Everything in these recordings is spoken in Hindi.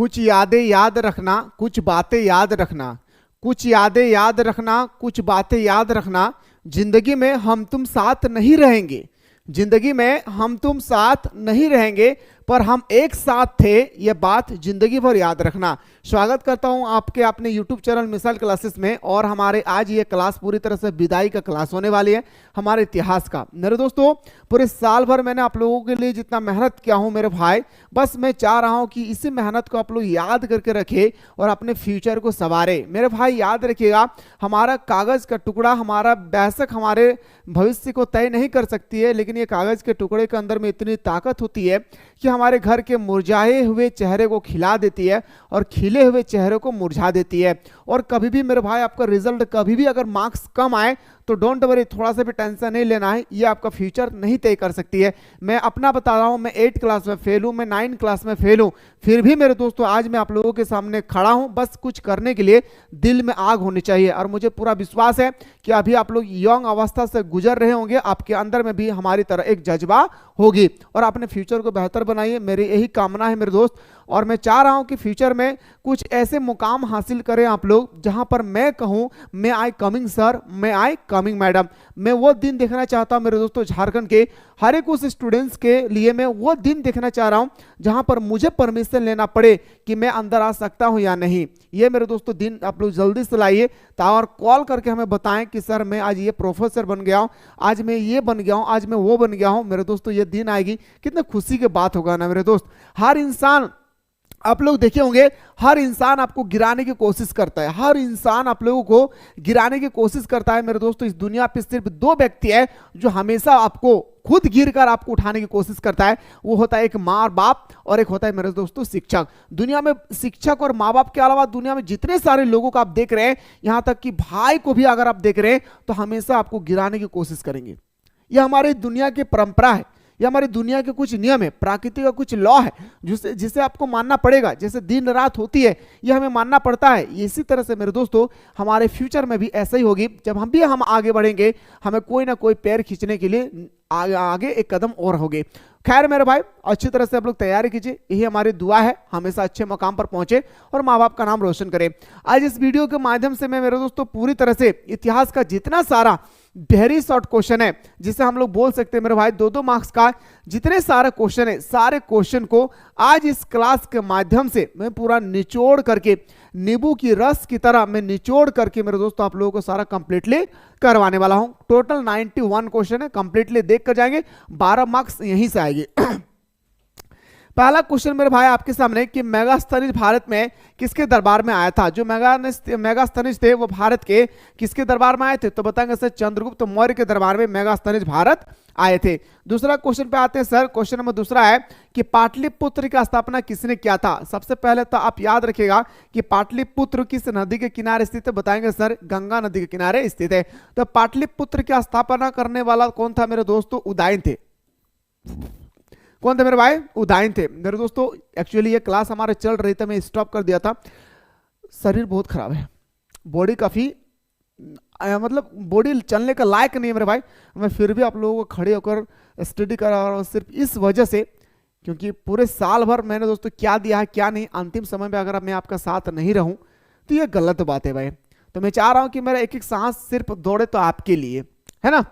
कुछ यादें याद रखना, कुछ बातें याद रखना, कुछ यादें याद रखना, कुछ बातें याद रखना। जिंदगी में हम तुम साथ नहीं रहेंगे, जिंदगी में हम तुम साथ नहीं रहेंगे, पर हम एक साथ थे, यह बात जिंदगी भर याद रखना। स्वागत करता हूं आपके अपने YouTube चैनल मिसाइल क्लासेस में। और हमारे आज ये क्लास पूरी तरह से विदाई का क्लास होने वाली है, हमारे इतिहास का। मेरे दोस्तों, पूरे साल भर मैंने आप लोगों के लिए जितना मेहनत किया हूं मेरे भाई, बस मैं चाह रहा हूं कि इसी मेहनत को आप लोग याद करके रखे और अपने फ्यूचर को संवारे। मेरे भाई याद रखिएगा, हमारा कागज का टुकड़ा, हमारा बेशक हमारे भविष्य को तय नहीं कर सकती है, लेकिन ये कागज के टुकड़े के अंदर में इतनी ताकत होती है कि हमारे घर के मुरझाए हुए चेहरे को खिला देती है और खिले हुए चेहरे को मुरझा देती है। और कभी भी मेरे भाई आपका रिजल्ट कभी भी अगर मार्क्स कम आए तो डोंट वरी, थोड़ा सा भी टेंशन नहीं लेना है, ये आपका फ्यूचर नहीं तय कर सकती है। मैं अपना बता रहा हूं, मैं 8 क्लास में फेल हूं, मैं 9 क्लास में फेल हूं, फिर भी मेरे दोस्तों आज मैं आप लोगों के सामने खड़ा हूं। बस कुछ करने के लिए दिल में आग होनी चाहिए और मुझे पूरा विश्वास है कि अभी आप लोग यंग अवस्था से गुजर रहे होंगे, आपके अंदर में भी हमारी तरह एक जज्बा होगी और अपने फ्यूचर को बेहतर बनाइए, मेरी यही कामना है मेरे दोस्त। और मैं चाह रहा हूं कि फ्यूचर में कुछ ऐसे मुकाम हासिल करें आप लोग जहां पर मैं कहूं, मैं आई कमिंग सर, मैं आई कमिंग मैडम। मैं वो दिन देखना चाहता हूं मेरे दोस्तों, झारखंड के हर एक उस स्टूडेंट्स के लिए मैं वो दिन देखना चाह रहा हूं जहां पर मुझे परमिशन लेना पड़े कि मैं अंदर आ सकता हूं या नहीं। ये मेरे दोस्तों दिन आप लोग जल्दी से लाइए और कॉल करके हमें बताएं कि सर मैं आज ये प्रोफेसर बन गया हूं, आज मैं ये बन गया हूं, आज मैं वो बन गया हूं। मेरे दोस्तों ये दिन आएगी, कितने खुशी की बात होगा ना मेरे दोस्त। हर इंसान, आप लोग देखे होंगे, हर इंसान आपको गिराने की कोशिश करता है, हर इंसान आप लोगों को गिराने की कोशिश करता है। मेरे दोस्तों इस दुनिया पे सिर्फ 2 व्यक्ति है जो हमेशा आपको खुद गिरकर आपको उठाने की कोशिश करता है, वो होता है एक माँ और बाप और एक होता है मेरे दोस्तों शिक्षक। दुनिया में शिक्षक और माँ बाप के अलावा दुनिया में जितने सारे लोगों को आप देख रहे हैं, यहां तक कि भाई को भी अगर आप देख रहे हैं तो हमेशा आपको गिराने की कोशिश करेंगे। यह हमारी दुनिया की परंपरा है, ये हमारी दुनिया के कुछ नियम है, प्रकृति का कुछ लॉ है जिसे आपको मानना पड़ेगा। जैसे दिन रात होती है, ये हमें मानना पड़ता है। इसी तरह से मेरे दोस्तों हमारे फ्यूचर में भी ऐसा ही होगी। जब हम आगे बढ़ेंगे, हमें कोई ना कोई पैर खींचने के लिए आगे एक कदम और होगे। खैर मेरे भाई, अच्छी तरह से आप लोग तैयारी कीजिए, यही हमारी दुआ है, हमेशा अच्छे मकाम पर पहुंचे और माँ बाप का नाम रोशन करें। आज इस वीडियो के माध्यम से मैं मेरे दोस्तों पूरी तरह से इतिहास का जितना सारा वेरी शॉर्ट क्वेश्चन है, जिसे हम लोग बोल सकते हैं मेरे भाई 2-2 मार्क्स का जितने सारे क्वेश्चन है, सारे क्वेश्चन को आज इस क्लास के माध्यम से मैं पूरा निचोड़ करके, नींबू की रस की तरह मैं निचोड़ करके मेरे दोस्तों आप लोगों को सारा कंप्लीटली करवाने वाला हूं। टोटल 91 क्वेश्चन है, कंप्लीटली देख कर जाएंगे, 12 मार्क्स यहीं से आएंगे। पहला क्वेश्चन मेरे भाई आपके सामने कि मेगास्थनीज भारत में किसके दरबार में आया था। जो मेगास्थनीज थे वो भारत के किसके दरबार में आए थे, तो बताएंगे सर चंद्रगुप्त मौर्य के दरबार में मेगास्थनीज भारत आए थे। दूसरा क्वेश्चन पे आते हैं सर, क्वेश्चन नंबर दूसरा है कि पाटलिपुत्र की स्थापना किसने किया था। सबसे पहले तो आप याद रखिएगा कि पाटलिपुत्र किस नदी के किनारे स्थित है, बताएंगे सर गंगा नदी के किनारे स्थित है। तो पाटलिपुत्र की स्थापना करने वाला कौन था मेरे दोस्तों, उदयन थे। कौन थे मेरे भाई, उदयन थे। मेरे दोस्तों एक्चुअली ये क्लास हमारे चल रही थी, मैं स्टॉप कर दिया था, शरीर बहुत खराब है, बॉडी काफी मतलब बॉडी चलने का लायक नहीं है मेरे भाई। मैं फिर भी आप लोगों को खड़े होकर स्टडी कर रहा हूँ सिर्फ इस वजह से, क्योंकि पूरे साल भर मैंने दोस्तों क्या दिया है क्या नहीं, अंतिम समय में अगर मैं आपका साथ नहीं रहूं तो ये गलत बात है भाई। तो मैं चाह रहा हूं कि मेरा एक एक सांस सिर्फ दौड़े तो आपके लिए, है ना।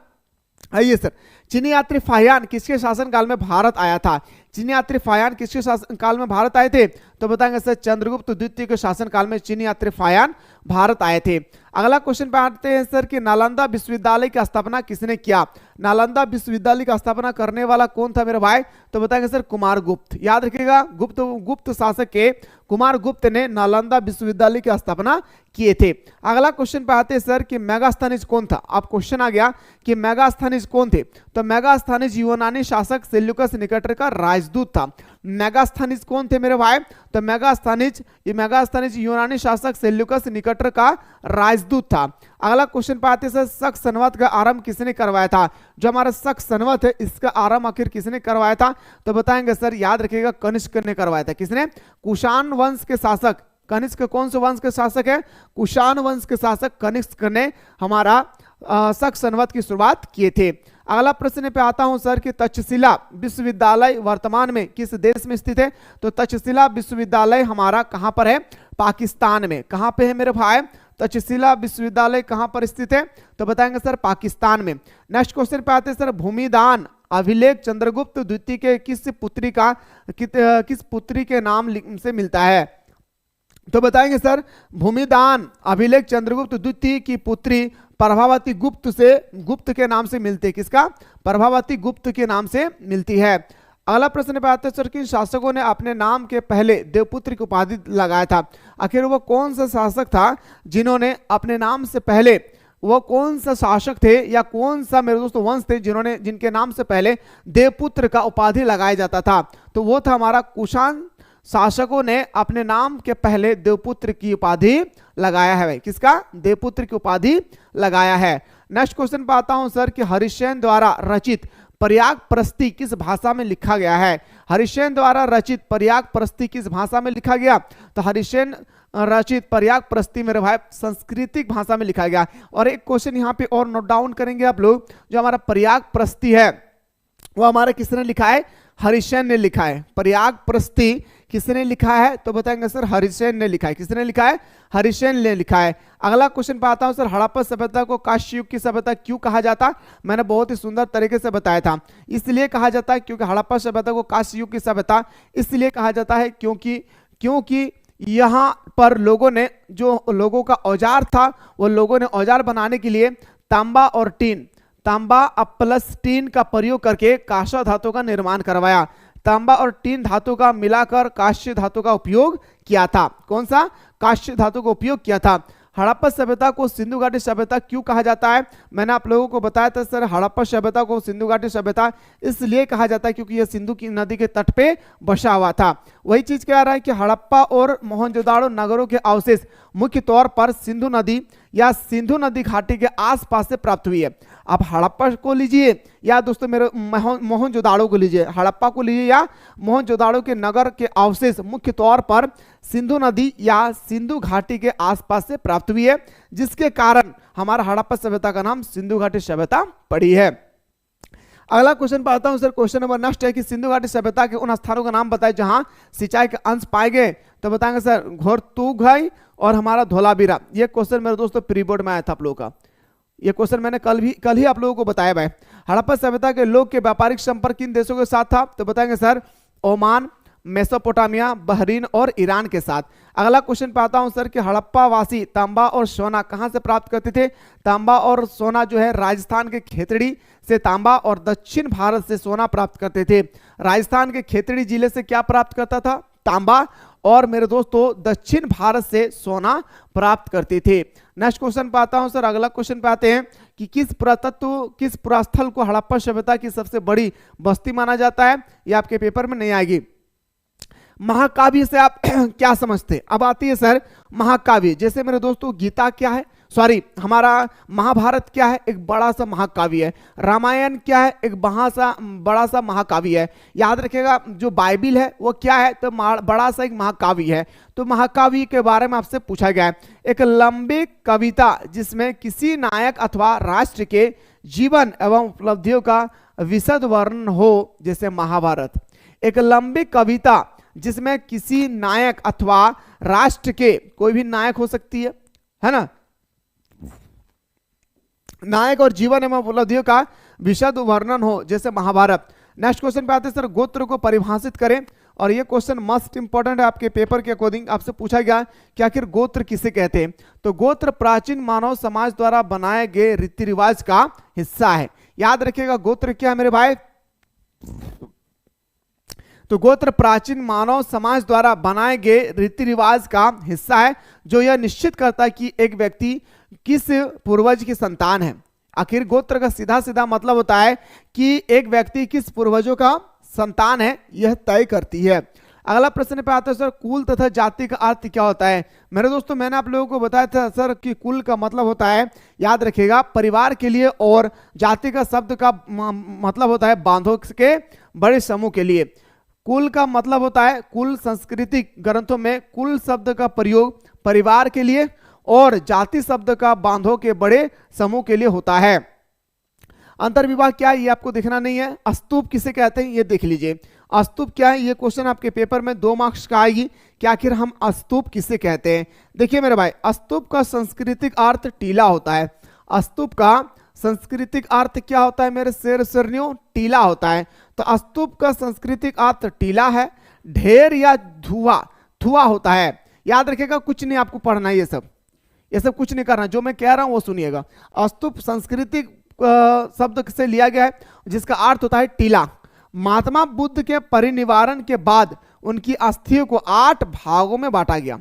आइए सर, चीनी यात्री फाहियान किसके शासनकाल में भारत आया था। चीनी यात्री फाहियान किसके शासनकाल में भारत आए थे, तो बताएंगे सर चंद्रगुप्त द्वितीय के शासनकाल में चीनी यात्री फाहियान भारत आए थे। अगला क्वेश्चन पे आते हैं सर कि नालंदा विश्वविद्यालय की स्थापना किसने किया। नालंदा विश्वविद्यालय की स्थापना करने वाला कौन था मेरे भाई, तो बताएंगे सर कुमारगुप्त। याद रखिएगा, गुप्त शासक के कुमारगुप्त ने नालंदा विश्वविद्यालय की स्थापना किए थे। अगला क्वेश्चन पे आते हैं सर कि मेगास्थनीज कौन था। अब क्वेश्चन आ गया कि मेगास्थनीज कौन थे, तो मेगास्थनीज यूनानी शासक सेल्यूकस निकेटर का राजदूत था। मेगास्थनीज कौन थे मेरे भाई, तो मेगास्थनीज यूनानी शासक सेल्यूकस निकेटर का राजदूत था। अगला क्वेश्चन पे आते हैं शक संवत का आरंभ किसने करवाया था। जो हमारा शक संवत है इसका आरंभ आखिर किसने करवाया था, तो बताएंगे सर याद रखिएगा कनिष्क ने करवाया था। किसने, कुषाण वंश के शासक। कनिष्क कौन से वंश के शासक है, कुषाण वंश के शासक कनिष्क ने हमारा शक संवत की शुरुआत किए थे। अगला प्रश्न पे आता हूं सर कि तक्षशिला विश्वविद्यालय वर्तमान में किस देश में स्थित है? तो तक्षशिला विश्वविद्यालय हमारा कहां पर है? पाकिस्तान में। कहां पे है मेरे भाई? तक्षशिला विश्वविद्यालय कहां पर स्थित है? तो बताएंगे सर पाकिस्तान में। नेक्स्ट क्वेश्चन पे आते हैं सर, भूमिदान अभिलेख चंद्रगुप्त द्वितीय के किस पुत्री के नाम से मिलता है? तो बताएंगे सर भूमिदान अभिलेख चंद्रगुप्त द्वितीय की पुत्री प्रभावती गुप्त के नाम से मिलती है। किसका? प्रभावती गुप्त के नाम से मिलती है। अगला प्रश्न पे आते हैं सर, किन शासकों ने अपने नाम के पहले देवपुत्र की उपाधि लगाया था? आखिर वो कौन सा शासक था जिन्होंने अपने नाम से पहले, वो कौन सा शासक थे या कौन सा मेरे दोस्तों वंश थे जिनके नाम से पहले देवपुत्र का उपाधि लगाया जाता था? तो वो था हमारा कुषाण शासकों ने अपने नाम के पहले देवपुत्र की उपाधि लगाया है। किसका? देवपुत्र की उपाधि लगाया है। नेक्स्ट क्वेश्चन पे आता हूं सर कि हरिश्चंद्र द्वारा रचित पर्यायप्रस्थि किस भाषा में लिखा गया है? हरिश्चंद्र द्वारा रचित पर्यायप्रस्थि किस भाषा में लिखा गया? तो हरिश्चंद्र रचित पर्यायप्रस्थि मेरे भाई सांस्कृतिक भाषा में लिखा गया। और एक क्वेश्चन यहाँ पे और नोट डाउन करेंगे आप लोग, जो हमारा पर्यायप्रस्थि है वो हमारा किसने लिखा है? हरिश्चंद्र ने लिखा है। पर्यायप्रस्थि किसने लिखा है? तो बताएंगे सर हरिश्चंद्र ने लिखा है। किसने लिखा है? हरिश्चंद्र ने लिखा है। अगला क्वेश्चन पे आता हूं सर, हड़प्पा सभ्यता को कांस्य युग की सभ्यता क्यों कहा जाता? मैंने बहुत ही सुंदर तरीके से बताया था। इसलिए कहा जाता है क्योंकि हड़प्पा सभ्यता को कांस्य युग की सभ्यता इसलिए कहा जाता है क्योंकि यहाँ पर लोगों ने, जो लोगों का औजार था, वो लोगों ने औजार बनाने के लिए तांबा प्लस टीन का प्रयोग करके कांस्य धातु का निर्माण करवाया। तांबा और टीन धातु का मिलाकर कांस्य धातु का उपयोग किया था। कौन सा? कांस्य धातु का उपयोग किया था। हड़प्पा सभ्यता को सिंधु घाटी सभ्यता क्यों कहा जाता है? मैंने आप लोगों को बताया था सर, हड़प्पा सभ्यता को सिंधु घाटी सभ्यता इसलिए कहा जाता है क्योंकि यह सिंधु की नदी के तट पे बसा हुआ था। वही चीज कह रहा है कि हड़प्पा और मोहनजोदाड़ो नगरों के अवशेष मुख्य तौर पर सिंधु नदी या सिंधु नदी घाटी के आसपास से प्राप्त हुई है। आप हड़प्पा को लीजिए या दोस्तों मेरे मोहनजोदाड़ो को लीजिए, हड़प्पा को लीजिए या मोहनजोदाड़ो के नगर के अवशेष मुख्य तौर पर सिंधु नदी या सिंधु घाटी के आसपास से प्राप्त हुई है, जिसके कारण हमारा हड़प्पा सभ्यता का नाम सिंधु घाटी सभ्यता पड़ी है। अगला क्वेश्चन पर आता हूं सर, क्वेश्चन नंबर नेक्स्ट है कि सिंधु घाटी सभ्यता के उन स्थानों का नाम बताएं जहां सिंचाई के अंश पाए गए। तो बताएंगे सर घोरतुघई और हमारा धोलावीरा। ये क्वेश्चन मेरे दोस्तों प्री बोर्ड में आया था आप लोगों का। ये क्वेश्चन मैंने कल ही आप लोगों को बताया भाई। हड़प्पा सभ्यता के लोग के व्यापारिक संपर्क किन देशों के साथ था? तो बताएंगे सर ओमान, मेसोपोटामिया, बहरीन और ईरान के साथ। अगला क्वेश्चन पे आता हूं सर कि हड़प्पा वासी तांबा और सोना कहां से प्राप्त करते थे? तांबा और सोना जो है राजस्थान के खेतड़ी से तांबा और दक्षिण भारत से सोना प्राप्त करते थे। राजस्थान के खेतड़ी जिले से क्या प्राप्त करता था? तांबा, और मेरे दोस्तों दक्षिण भारत से सोना प्राप्त करते थे। नेक्स्ट क्वेश्चन पे आता हूं सर, अगला क्वेश्चन पे आते हैं कि किस पुरास्थल को हड़प्पा सभ्यता की सबसे बड़ी बस्ती माना जाता है? ये आपके पेपर में नहीं आएगी। महाकाव्य से आप क्या समझते हैं? अब आती है सर महाकाव्य। जैसे मेरे दोस्तों गीता क्या है, सॉरी हमारा महाभारत क्या है? एक बड़ा सा महाकाव्य है। रामायण क्या है? एक बड़ा सा महाकाव्य है। याद रखिएगा जो बाइबिल है वो क्या है? तो बड़ा सा एक महाकाव्य है। तो महाकाव्य के बारे में आपसे पूछा गया है। एक लंबी कविता जिसमें किसी नायक अथवा राष्ट्र के जीवन एवं उपलब्धियों का विशद वर्णन हो, जैसे महाभारत। एक लंबी कविता जिसमें किसी नायक अथवा राष्ट्र के, कोई भी नायक हो सकती है ना, नायक और जीवन एवं उपलब्धियों का विशद वर्णन हो, जैसे महाभारत। नेक्स्ट क्वेश्चन पे आते हैं सर, गोत्र को परिभाषित करें। और ये क्वेश्चन मस्ट इंपॉर्टेंट है, आपके पेपर के अकॉर्डिंग आपसे पूछा गया कि आखिर गोत्र किसे कहते हैं? तो गोत्र प्राचीन मानव समाज द्वारा बनाए गए रीति रिवाज का हिस्सा है। याद रखिएगा गोत्र क्या है मेरे भाई? तो गोत्र प्राचीन मानव समाज द्वारा बनाए गए रीति रिवाज का हिस्सा है, जो यह निश्चित करता है कि एक व्यक्ति किस पूर्वज की संतान है। आखिर गोत्र का सीधा सीधा मतलब होता है कि एक व्यक्ति किस पूर्वजों का संतान है, यह तय करती है। अगला प्रश्न पे आता है सर, कुल तथा जाति का अर्थ क्या होता है? मेरे दोस्तों मैंने आप लोगों को बताया था सर कि कुल का मतलब होता है, याद रखिएगा, परिवार के लिए, और जाति का शब्द का मतलब होता है बांधों के बड़े समूह के लिए। कुल का मतलब होता है, कुल सांस्कृतिक ग्रंथों में कुल शब्द का प्रयोग परिवार के लिए और जाति शब्द का बांधों के बड़े समूह के लिए होता है। अंतर्विभाग क्या है ये आपको देखना नहीं है। स्तूप किसे कहते हैं ये देख लीजिए। स्तूप क्या है, ये क्वेश्चन आपके पेपर में 2 मार्क्स का आएगी कि आखिर हम स्तूप किसे कहते हैं। देखिए मेरे भाई, स्तूप का सांस्कृतिक अर्थ टीला होता है। स्तूप का सांस्कृतिक अर्थ क्या होता है मेरे शेर शेरनियों, टीला होता है। तो स्तूप का सांस्कृतिक अर्थ टीला है, ढेर या धुआं धुआं होता है। याद रखिएगा, कुछ नहीं आपको पढ़ना है, ये सब कुछ नहीं करना, जो मैं कह रहा हूं वो सुनिएगा। स्तूप सांस्कृतिक शब्द से लिया गया है जिसका अर्थ होता है टीला। महात्मा बुद्ध के परिनिर्वाण के बाद उनकी अस्थियों को 8 भागों में बांटा गया।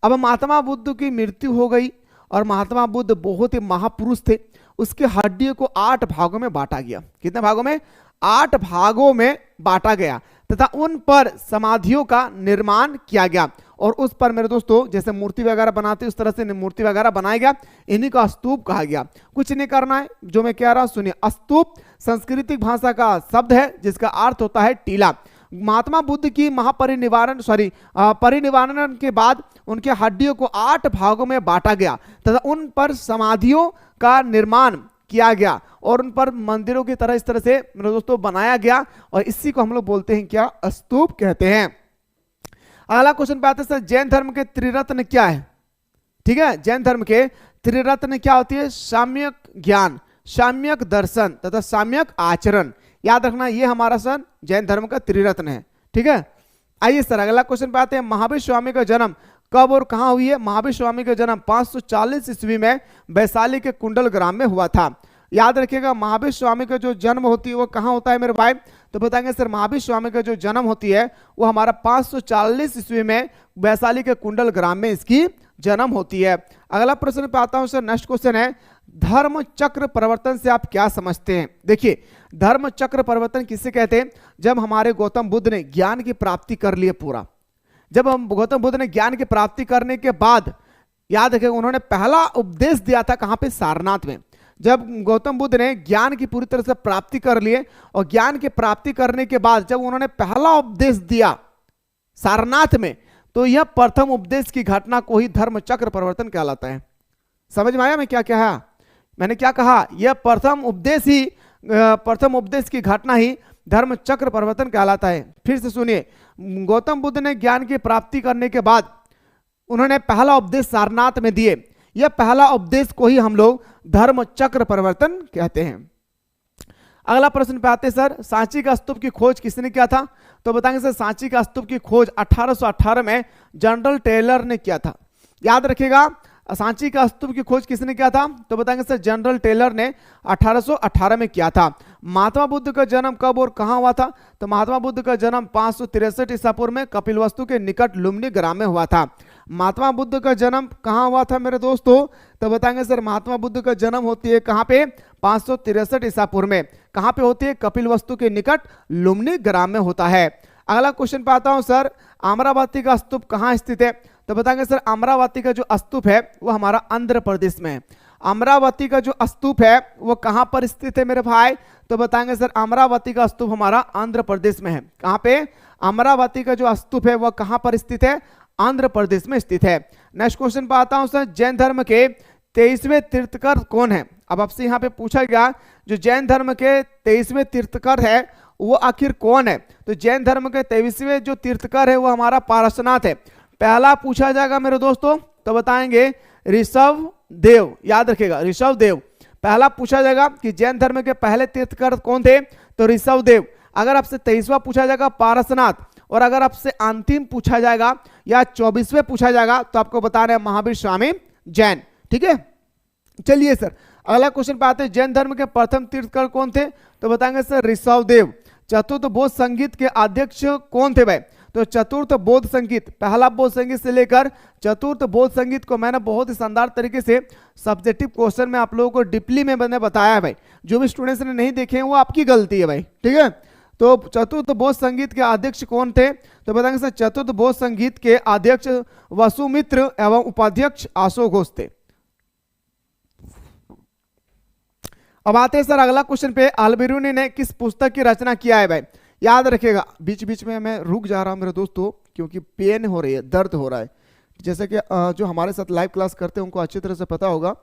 अब महात्मा बुद्ध की मृत्यु हो गई और महात्मा बुद्ध बहुत ही महापुरुष थे, उसके हड्डियों को 8 भागों में बांटा गया। कितने भागों में? 8 भागों में बांटा गया तथा उन पर समाधियों का निर्माण किया गया और उस पर मेरे दोस्तों जैसे मूर्ति वगैरह बनाते उस तरह से मूर्ति वगैरह बनाया गया, इन्हीं का स्तूप कहा गया। कुछ नहीं करना है, जो मैं कह रहा हूं सुनिए। स्तूप सांस्कृतिक भाषा का शब्द है जिसका अर्थ होता है टीला। महात्मा बुद्ध की परिनिर्वाण के बाद उनके हड्डियों को 8 भागों में बांटा गया तथा उन पर समाधियों का निर्माण किया गया और उन पर मंदिरों की तरह इस तरह से मेरे दोस्तों बनाया गया और इसी को हम लोग बोलते हैं क्या? स्तूप कहते हैं। अगला क्वेश्चन पे आते हैं सर, जैन धर्म के त्रिरत्न क्या है? ठीक है, जैन धर्म के त्रिरत्न क्या होती है? साम्यक ज्ञान, साम्यक दर्शन तथा साम्यक आचरण। याद रखना, ये हमारा सर जैन धर्म का त्रिरत्न है। ठीक है, आइए सर अगला क्वेश्चन पे आते हैं। महावीर स्वामी का जन्म कब और कहां हुई है? महावीर स्वामी का जन्म 540 ईस्वी में वैशाली के कुंडल ग्राम में हुआ था। याद रखिएगा, महावीर स्वामी का जो जन्म होती है वो कहां होता है मेरे भाई? तो बताएंगे सर, महावीर स्वामी का जो जन्म होती है वो हमारा 540 ईस्वी में वैशाली के कुंडल ग्राम में इसकी जन्म होती है। अगला प्रश्न पे आता हूं सर, नेक्स्ट क्वेश्चन है, धर्म चक्र परिवर्तन से आप क्या समझते हैं? देखिए, धर्म चक्र परिवर्तन किसे कहते हैं? जब हमारे गौतम बुद्ध ने ज्ञान की प्राप्ति कर ली पूरा, जब हम गौतम बुद्ध ने ज्ञान की प्राप्ति करने के बाद, याद रखिएगा, उन्होंने पहला उपदेश दिया था कहां पे? सारनाथ में। जब गौतम बुद्ध ने ज्ञान की पूरी तरह से प्राप्ति कर लिए और ज्ञान की प्राप्ति करने के बाद जब उन्होंने पहला उपदेश दिया सारनाथ में, तो यह प्रथम उपदेश की घटना को ही धर्म चक्र परिवर्तन कहलाता है। समझ में आया मैं क्या कहा? मैंने क्या कहा? यह प्रथम उपदेश की घटना ही धर्म चक्र परिवर्तन कहलाता है। फिर से सुनिए, गौतम बुद्ध ने ज्ञान की प्राप्ति करने के बाद उन्होंने पहला उपदेश सारनाथ में दिए, यह पहला उपदेश को ही हम लोग धर्म चक्र परिवर्तन कहते हैं। अगला प्रश्न पे आते हैं सर, सांची का स्तूप की खोज किसने किया था? तो बताएंगे सर, सांची का स्तूप की खोज 1818 में जनरल टेलर ने किया था। याद रखिएगा, सांची का स्तूप की खोज किसने किया था? तो बताएंगे सर, जनरल टेलर ने 1818 में किया था। महात्मा बुद्ध का जन्म कब और कहां हुआ था? तो महात्मा बुद्ध का जन्म 563 ईसा पूर्व में कपिलवस्तु के निकट लुम्बिनी ग्राम में हुआ था। महात्मा बुद्ध का जन्म कहां हुआ था मेरे दोस्तों? तो बताएंगे सर, महात्मा बुद्ध का जन्म होती है कहां पे? 563 ईसा पूर्व में। कहां पे होती है? कपिलवस्तु के निकट लुम्बिनी ग्राम में होता है। अगला क्वेश्चन पे आता हूं सर, अमरावती का स्तूप कहां स्थित है? तो बताएंगे सर, अमरावती का जो स्तूप है वो हमारा आंध्र प्रदेश में है। अमरावती का जो स्तूप है वो कहां पर स्थित है मेरे भाई? तो बताएंगे सर, अमरावती का स्तूप हमारा आंध्र प्रदेश में है। कहां पे? अमरावती का जो स्तूप है वह कहां पर स्थित है? आंध्र प्रदेश में स्थित है। नेक्स्ट क्वेश्चन पे आता हूं सर, जैन धर्म के 23वें तीर्थकर कौन है? अब आपसे यहाँ पे पूछा गया जो जैन धर्म के 23वें तीर्थकर है वो आखिर कौन है? तो जैन धर्म के 23वें जो तीर्थकर है वो हमारा पारसनाथ है। पहला पूछा जाएगा मेरे दोस्तों, तो बताएंगे ऋषभ देव। याद रखिएगा, ऋषभ देव पहला पूछा जाएगा कि जैन धर्म के पहले तीर्थकर कौन थे? तो ऋषभ देव। अगर आपसे 23वां पूछा जाएगा पारसनाथ, और अगर आपसे अंतिम पूछा जाएगा या 24वें पूछा जाएगा तो आपको बताना है महावीर स्वामी जैन। ठीक है, चलिए सर अगला क्वेश्चन पे आते हैं, जैन धर्म के प्रथम तीर्थकर कौन थे? तो बताएंगे सर ऋषभ देव। चतुर्थ बौद्ध संगीत के अध्यक्ष कौन थे भाई? तो चतुर्थ बौद्ध संगीत, पहला बौद्ध संगीत से लेकर चतुर्थ बौद्ध संगीत को मैंने बहुत ही शानदार तरीके से सब्जेक्टिव क्वेश्चन में आप लोगों को डीपली में मैंने बताया है भाई। जो भी स्टूडेंट्स ने नहीं देखे हैं वो आपकी गलती है भाई। ठीक है, तो चतुर्थ बौद्ध संगीत के अध्यक्ष कौन थे? तो बताएंगे सर, चतुर्थ बौद्ध संगीत के अध्यक्ष वसुमित्र एवं उपाध्यक्ष अशोक घोष थे। अब आते हैं सर अगला क्वेश्चन पे, अल-बिरूनी ने किस पुस्तक की रचना किया है भाई? याद रखिएगा, बीच बीच में मैं रुक जा रहा हूं मेरे दोस्तों क्योंकि पेन हो रही है, दर्द हो रहा है। जैसे कि जो हमारे साथ लाइव क्लास करते हैं उनको अच्छी तरह से पता होगा।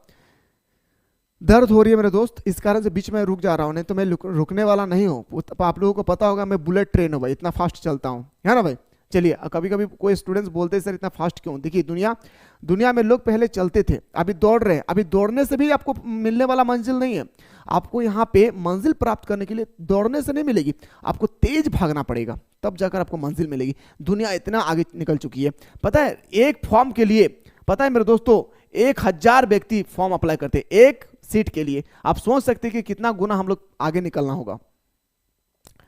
दर्द हो रही है मेरे दोस्त, इस कारण से बीच में रुक जा रहा हूँ, नहीं तो मैं रुकने वाला नहीं हूँ। आप लोगों को पता होगा मैं बुलेट ट्रेन हूँ भाई, इतना फास्ट चलता हूँ, है ना भाई। चलिए, कभी कभी कोई स्टूडेंट्स बोलते हैं सर इतना फास्ट क्यों। देखिए, दुनिया में लोग पहले चलते थे, अभी दौड़ रहे हैं। अभी दौड़ने से भी आपको मिलने वाला मंजिल नहीं है। आपको यहाँ पे मंजिल प्राप्त करने के लिए दौड़ने से नहीं मिलेगी, आपको तेज भागना पड़ेगा, तब जाकर आपको मंजिल मिलेगी। दुनिया इतना आगे निकल चुकी है। पता है, एक फॉर्म के लिए, पता है मेरे दोस्तों, 1000 व्यक्ति फॉर्म अप्लाई करते हैं एक सीट के लिए। आप सोच सकते हैं कि कितना गुना हम लोग आगे निकलना होगा।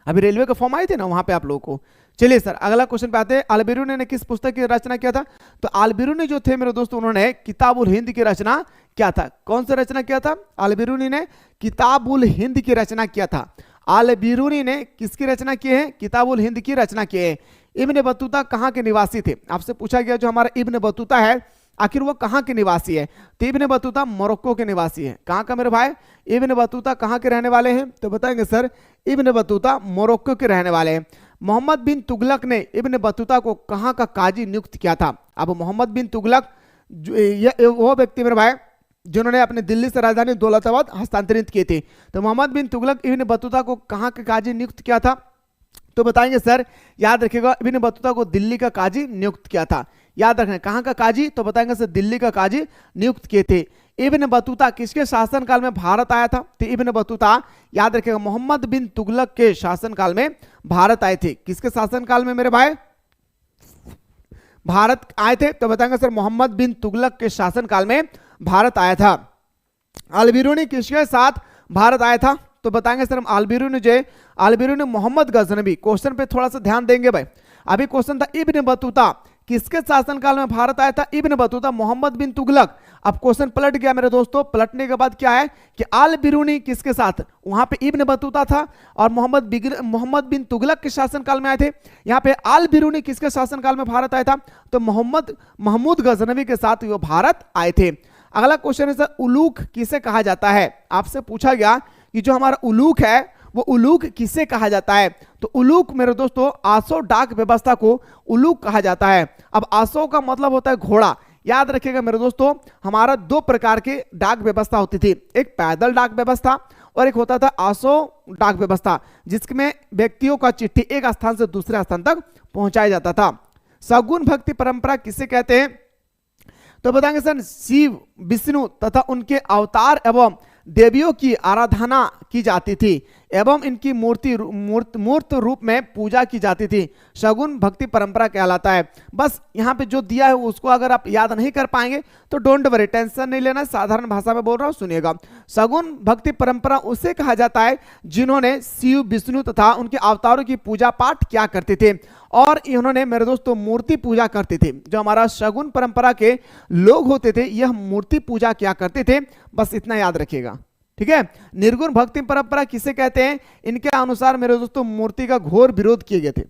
अभी रेलवे का फॉर्म आए थे ना, वहां पे आप लोगों को। चलिए सर, अगला क्वेश्चन पे आते हैं। अलबिरूनी ने किस पुस्तक की रचना किया था? तो अलबिरूनी जो थे मेरे दोस्तों, उन्होंने किताबुल हिंद की रचना किया था। कौन सा रचना किया था? अलबिरूनी ने किताबुल हिंद की रचना किया था। अलबिरूनी ने किसकी रचना की है? किताबुल हिंद की रचना की है। इब्न बतूता कहाँ के निवासी थे? आपसे पूछा गया जो हमारा इब्न बतूता है आखिर वो कहाँ के निवासी है? तो इब्न बतूता मोरक्को के निवासी है। कहाँ का मेरे भाई? इब्न बतूता कहाँ के रहने वाले हैं? तो बताएंगे सर, इब्न बतूता मोरक्को के रहने वाले हैं। मोहम्मद बिन तुगलक ने इब्न बतूता को कहाँ का काजी नियुक्त किया था? अब मोहम्मद बिन तुगलक वो व्यक्ति मेरे भाई जिन्होंने अपने दिल्ली से राजधानी दौलताबाद हस्तांतरित किए थे। तो मोहम्मद बिन तुगलक इब्न बतूता को कहाँ के काजी नियुक्त किया था? तो बताएंगे सर, याद रखिएगा, इब्न बतूता को दिल्ली का काजी नियुक्त किया था। याद रखना, कहाँ का काजी? तो बताएंगे सर, दिल्ली का काजी नियुक्त किए थे। इब्न बतूता किसके शासनकाल में भारत आया था? तो इब्न बतूता, याद रखिएगा, मोहम्मद बिन तुगलक के शासनकाल में भारत आए थे। किसके शासनकाल में मेरे भाई भारत आए थे? तो बताएंगे सर, मोहम्मद बिन तुगलक के शासनकाल में भारत आया था। अलबिरूनी किसके साथ भारत आया था? तो बताएंगे सर, अलबिरूनी मोहम्मद गजनवी। क्वेश्चन पे थोड़ा सा ध्यान देंगे भाई। अभी क्वेश्चन था इब्न बतूता किसके शासनकाल में भारत आया था? इब्न बतूता मोहम्मद बिन तुगलक। अब क्वेश्चन पलट गया मेरे दोस्तों। पलटने के बाद क्या है कि अलबिरूनी किसके साथ? वहां पे इब्न बतूता था और मोहम्मद बिन तुगलक के शासनकाल में आए थे। यहाँ पे अलबिरूनी किसके शासनकाल में भारत आया था? तो महमूद गजनवी के साथ वो भारत आए थे। अगला क्वेश्चन है सर, उलूक किसे कहा जाता है? आपसे पूछा गया कि जो हमारा उलूक है वो उलूक किसे कहा जाता है? तो उलूक मेरे दोस्तों, आसो डाक व्यवस्था को उलूक कहा जाता है। अब आसो का मतलब होता है घोड़ा। याद रखिएगा मेरे दोस्तों, हमारा 2 प्रकार के डाक व्यवस्था होती थी, एक पैदल डाक व्यवस्था और एक होता था आसो डाक व्यवस्था, जिसमें व्यक्तियों का चिट्ठी एक स्थान से दूसरे स्थान तक पहुंचाया जाता था। सगुन भक्ति परंपरा किसे कहते हैं? तो बताएंगे सर, शिव, विष्णु तथा उनके अवतार एवं देवियों की आराधना की जाती थी एवं इनकी मूर्त रूप में पूजा की जाती थी। शगुन भक्ति परंपरा कहलाता है। बस यहाँ पे जो दिया है उसको अगर आप याद नहीं कर पाएंगे तो डोंट वरी, टेंशन नहीं लेना, साधारण भाषा में बोल रहा हूँ, सुनिएगा। शगुन भक्ति परंपरा उसे कहा जाता है जिन्होंने शिव, विष्णु तथा उनके अवतारों की पूजा पाठ किया करते थे और इन्होंने मेरे दोस्तों मूर्ति पूजा करते थे। जो हमारा शगुन परंपरा के लोग होते थे यह मूर्ति पूजा किया करते थे। बस इतना याद रखिएगा, ठीक है। निर्गुण भक्ति परंपरा किसे कहते हैं? इनके अनुसार मेरे दोस्तों मूर्ति का घोर विरोध किए गए थे।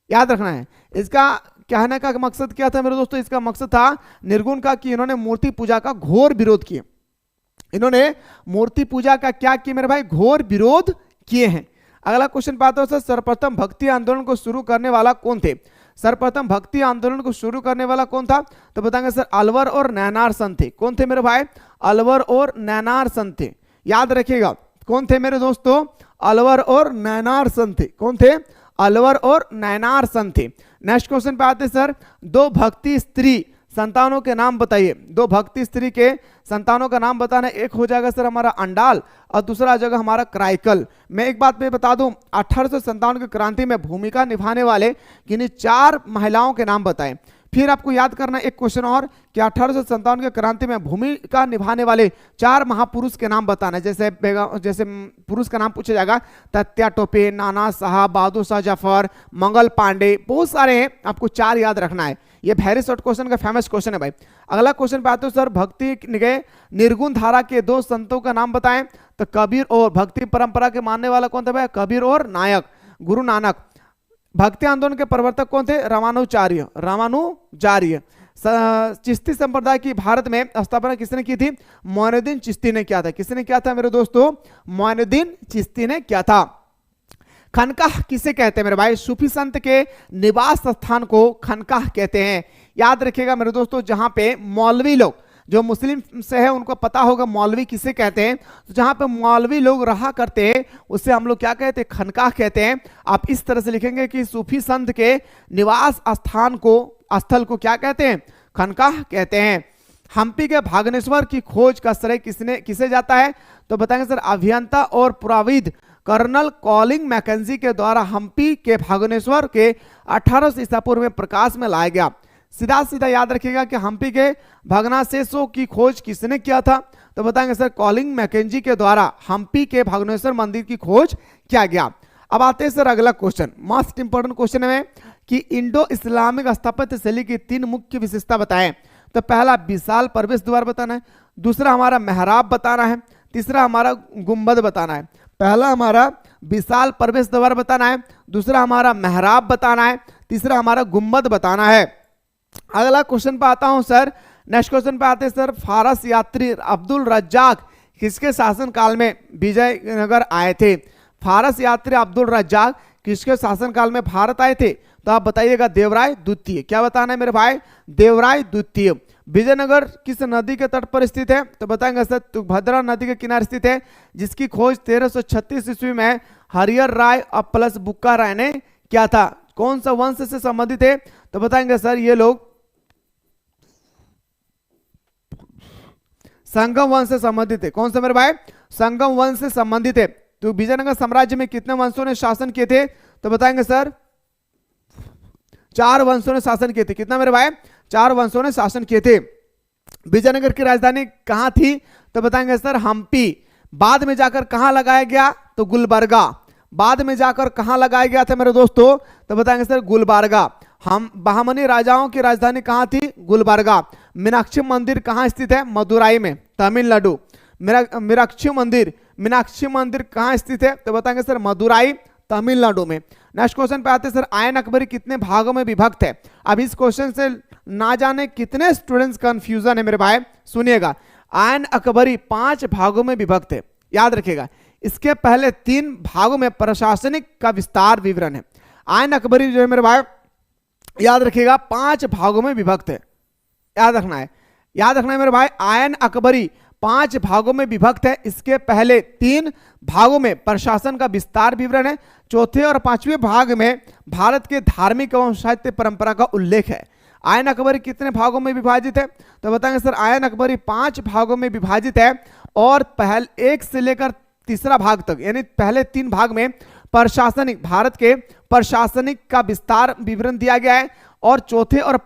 याद रखना है, इसका कहने का मकसद क्या था मेरे दोस्तों? इसका मकसद था निर्गुण का कि इन्होंने मूर्ति पूजा का घोर विरोध किया। इन्होंने मूर्ति पूजा का क्या किया मेरे भाई? घोर विरोध किए हैं। अगला क्वेश्चन पाते हो सर, सर्वप्रथम भक्ति आंदोलन को शुरू करने वाला कौन थे? सर्वप्रथम भक्ति आंदोलन को शुरू करने वाला कौन था? तो बताएंगे सर, अलवर और नैनार संत थे। कौन थे मेरे भाई? अलवर और नैनार संत थे। याद रखिएगा, कौन थे मेरे दोस्तों? अलवर और नैनार संत थे। कौन थे? अलवर और नैनार संत थे। नेक्स्ट क्वेश्चन पे आते सर, 2 भक्ति स्त्री संतानों के नाम बताइए। 2 भक्ति स्त्री के संतानों का नाम बताना। एक हो जाएगा सर हमारा अंडाल और दूसरा जगह हमारा क्राइकल। मैं एक बात पे बता दूं, 1857 की क्रांति में भूमिका निभाने वाले किन्हीं 4 महिलाओं के नाम बताएं। फिर आपको याद करना एक क्वेश्चन और कि 1857 की क्रांति में भूमिका निभाने वाले 4 महापुरुष के नाम बताना। जैसे पुरुष का नाम पूछा जाएगा, तत्या टोपे, नाना साहब, बहादुर शाह जफर, मंगल पांडे, बहुत सारे हैं, आपको 4 याद रखना है। ये वेरी शॉर्ट क्वेश्चन का फेमस क्वेश्चन है भाई। अगला क्वेश्चन पे आते हो सर, भक्ति के निर्गुण धारा के 2 संतों का नाम बताएं। तो कबीर और भक्ति परंपरा के मानने वाला कौन था भाई? कबीर और नायक, गुरु नानक। भक्ति आंदोलन के प्रवर्तक कौन थे? रामानुजार्य। चिश्ती संप्रदाय की भारत में स्थापना किसने की थी? मोइनुद्दीन चिश्ती ने किया था। किसने किया था मेरे दोस्तों? मोइनुद्दीन चिश्ती ने किया था। खनकाह किसे कहते हैं मेरे भाई? सूफी संत के निवास स्थान को खनकाह कहते हैं। याद रखिएगा मेरे दोस्तों, जहां पे मौलवी लोग जो मुस्लिम से है उनको पता होगा मौलवी किसे कहते हैं। तो जहां पे मौलवी लोग रहा करते हैं उसे हम लोग क्या कहते हैं, खनकाह कहते हैं। आप इस तरह से लिखेंगे कि सूफी संत के निवास स्थान को, स्थल को क्या कहते हैं, खनकाह कहते हैं। हम्पी के भागनेश्वर की खोज का श्रेय किसे जाता है, तो बताएंगे सर अभियंता और पुराविद कर्नल कॉलिंग मैकेंजी के द्वारा हम्पी के भागनेश्वर के 1800 ईसा पूर्व में प्रकाश में लाया गया। सीधा सीधा याद रखिएगा कि हम्पी के भग्नावशेषों की खोज किसने किया था, तो बताएंगे सर कॉलिंग मैकेंजी के द्वारा हम्पी के भागनेश्वर मंदिर की खोज किया गया। अब आते हैं सर अगला क्वेश्चन, मोस्ट इंपोर्टेंट क्वेश्चन है कि इंडो इस्लामिक स्थापत्य शैली की 3 मुख्य विशेषता बताएं। तो पहला विशाल प्रवेश द्वार बताना है, दूसरा हमारा मेहराब बताना है, तीसरा हमारा गुंबद बताना है। पहला हमारा विशाल प्रवेश द्वार बताना है, दूसरा हमारा मेहराब बताना है, तीसरा हमारा गुंबद बताना है। अगला क्वेश्चन पे आता हूं सर, नेक्स्ट क्वेश्चन पे आते हैं सर, फारस यात्री अब्दुल रज्जाक किसके शासन काल में विजयनगर आए थे। फारस यात्री अब्दुल रज्जाक किसके शासन काल में भारत आए थे, तो आप बताइएगा देवराय द्वितीय। क्या बताना है मेरे भाई, देवराय द्वितीय। विजयनगर किस नदी के तट पर स्थित है, तो बताएंगे सर तुंगभद्रा नदी के किनारे स्थित है, जिसकी खोज 1336 ईस्वी में हरिहर राय और प्लस बुक्का राय ने किया था। कौन सा वंश से संबंधित है, तो बताएंगे सर ये लोग संगम वंश से संबंधित है। कौन सा मेरे भाई, संगम वंश से संबंधित है। तो विजयनगर साम्राज्य में कितने वंशों ने शासन किए थे, तो बताएंगे सर 4 वंशों ने शासन किए थे। कितना मेरे भाई, 4 वंशों ने शासन किए थे। विजयनगर की राजधानी कहां थी, तो बताएंगे सर हम्पी। बाद में जाकर कहां लगाया गया, तो गुलबर्गा। बाद में जाकर कहां लगाया गया था मेरे दोस्तों, तो बताएंगे सर गुलबर्गा। हम बहामनी राजाओं की राजधानी कहां थी, गुलबर्गा। मीनाक्षी मंदिर कहां स्थित है, मदुराई में, तमिलनाडु। मीनाक्षी मंदिर कहां स्थित है, तो बताएंगे सर मदुराई, तमिलनाडु में। नेक्स्ट क्वेश्चन पे आते हैं सर, आयन अकबरी कितने भागों में विभक्त है। अब इस क्वेश्चन से ना जाने कितने स्टूडेंट्स कंफ्यूजन है मेरे भाई, सुनिएगा। आयन अकबरी 5 भागों में विभक्त है, याद रखिएगा। इसके पहले 3 भागों में प्रशासनिक का विस्तार विवरण है। आयन अकबरी जो है मेरे भाई याद रखिएगा 5 भागों में विभक्त है, याद रखना है मेरे भाई। आयन अकबरी 5 भागों में विभक्त है। इसके पहले 3 भागों में प्रशासन का विस्तार विवरण है। चौथे और 5वें भाग में भारत के धार्मिक एवं साहित्य परंपरा का उल्लेख है। आयन अकबरी कितने भागों में विभाजित है, तो बताएंगे सर आयन अकबरी 5 भागों में विभाजित है। और पहले 1 से लेकर तीसरा भाग तक, यानी पहले 3 भाग में प्रशासनिक, भारत के प्रशासनिक का विस्तार विवरण दिया गया है। और चौथे और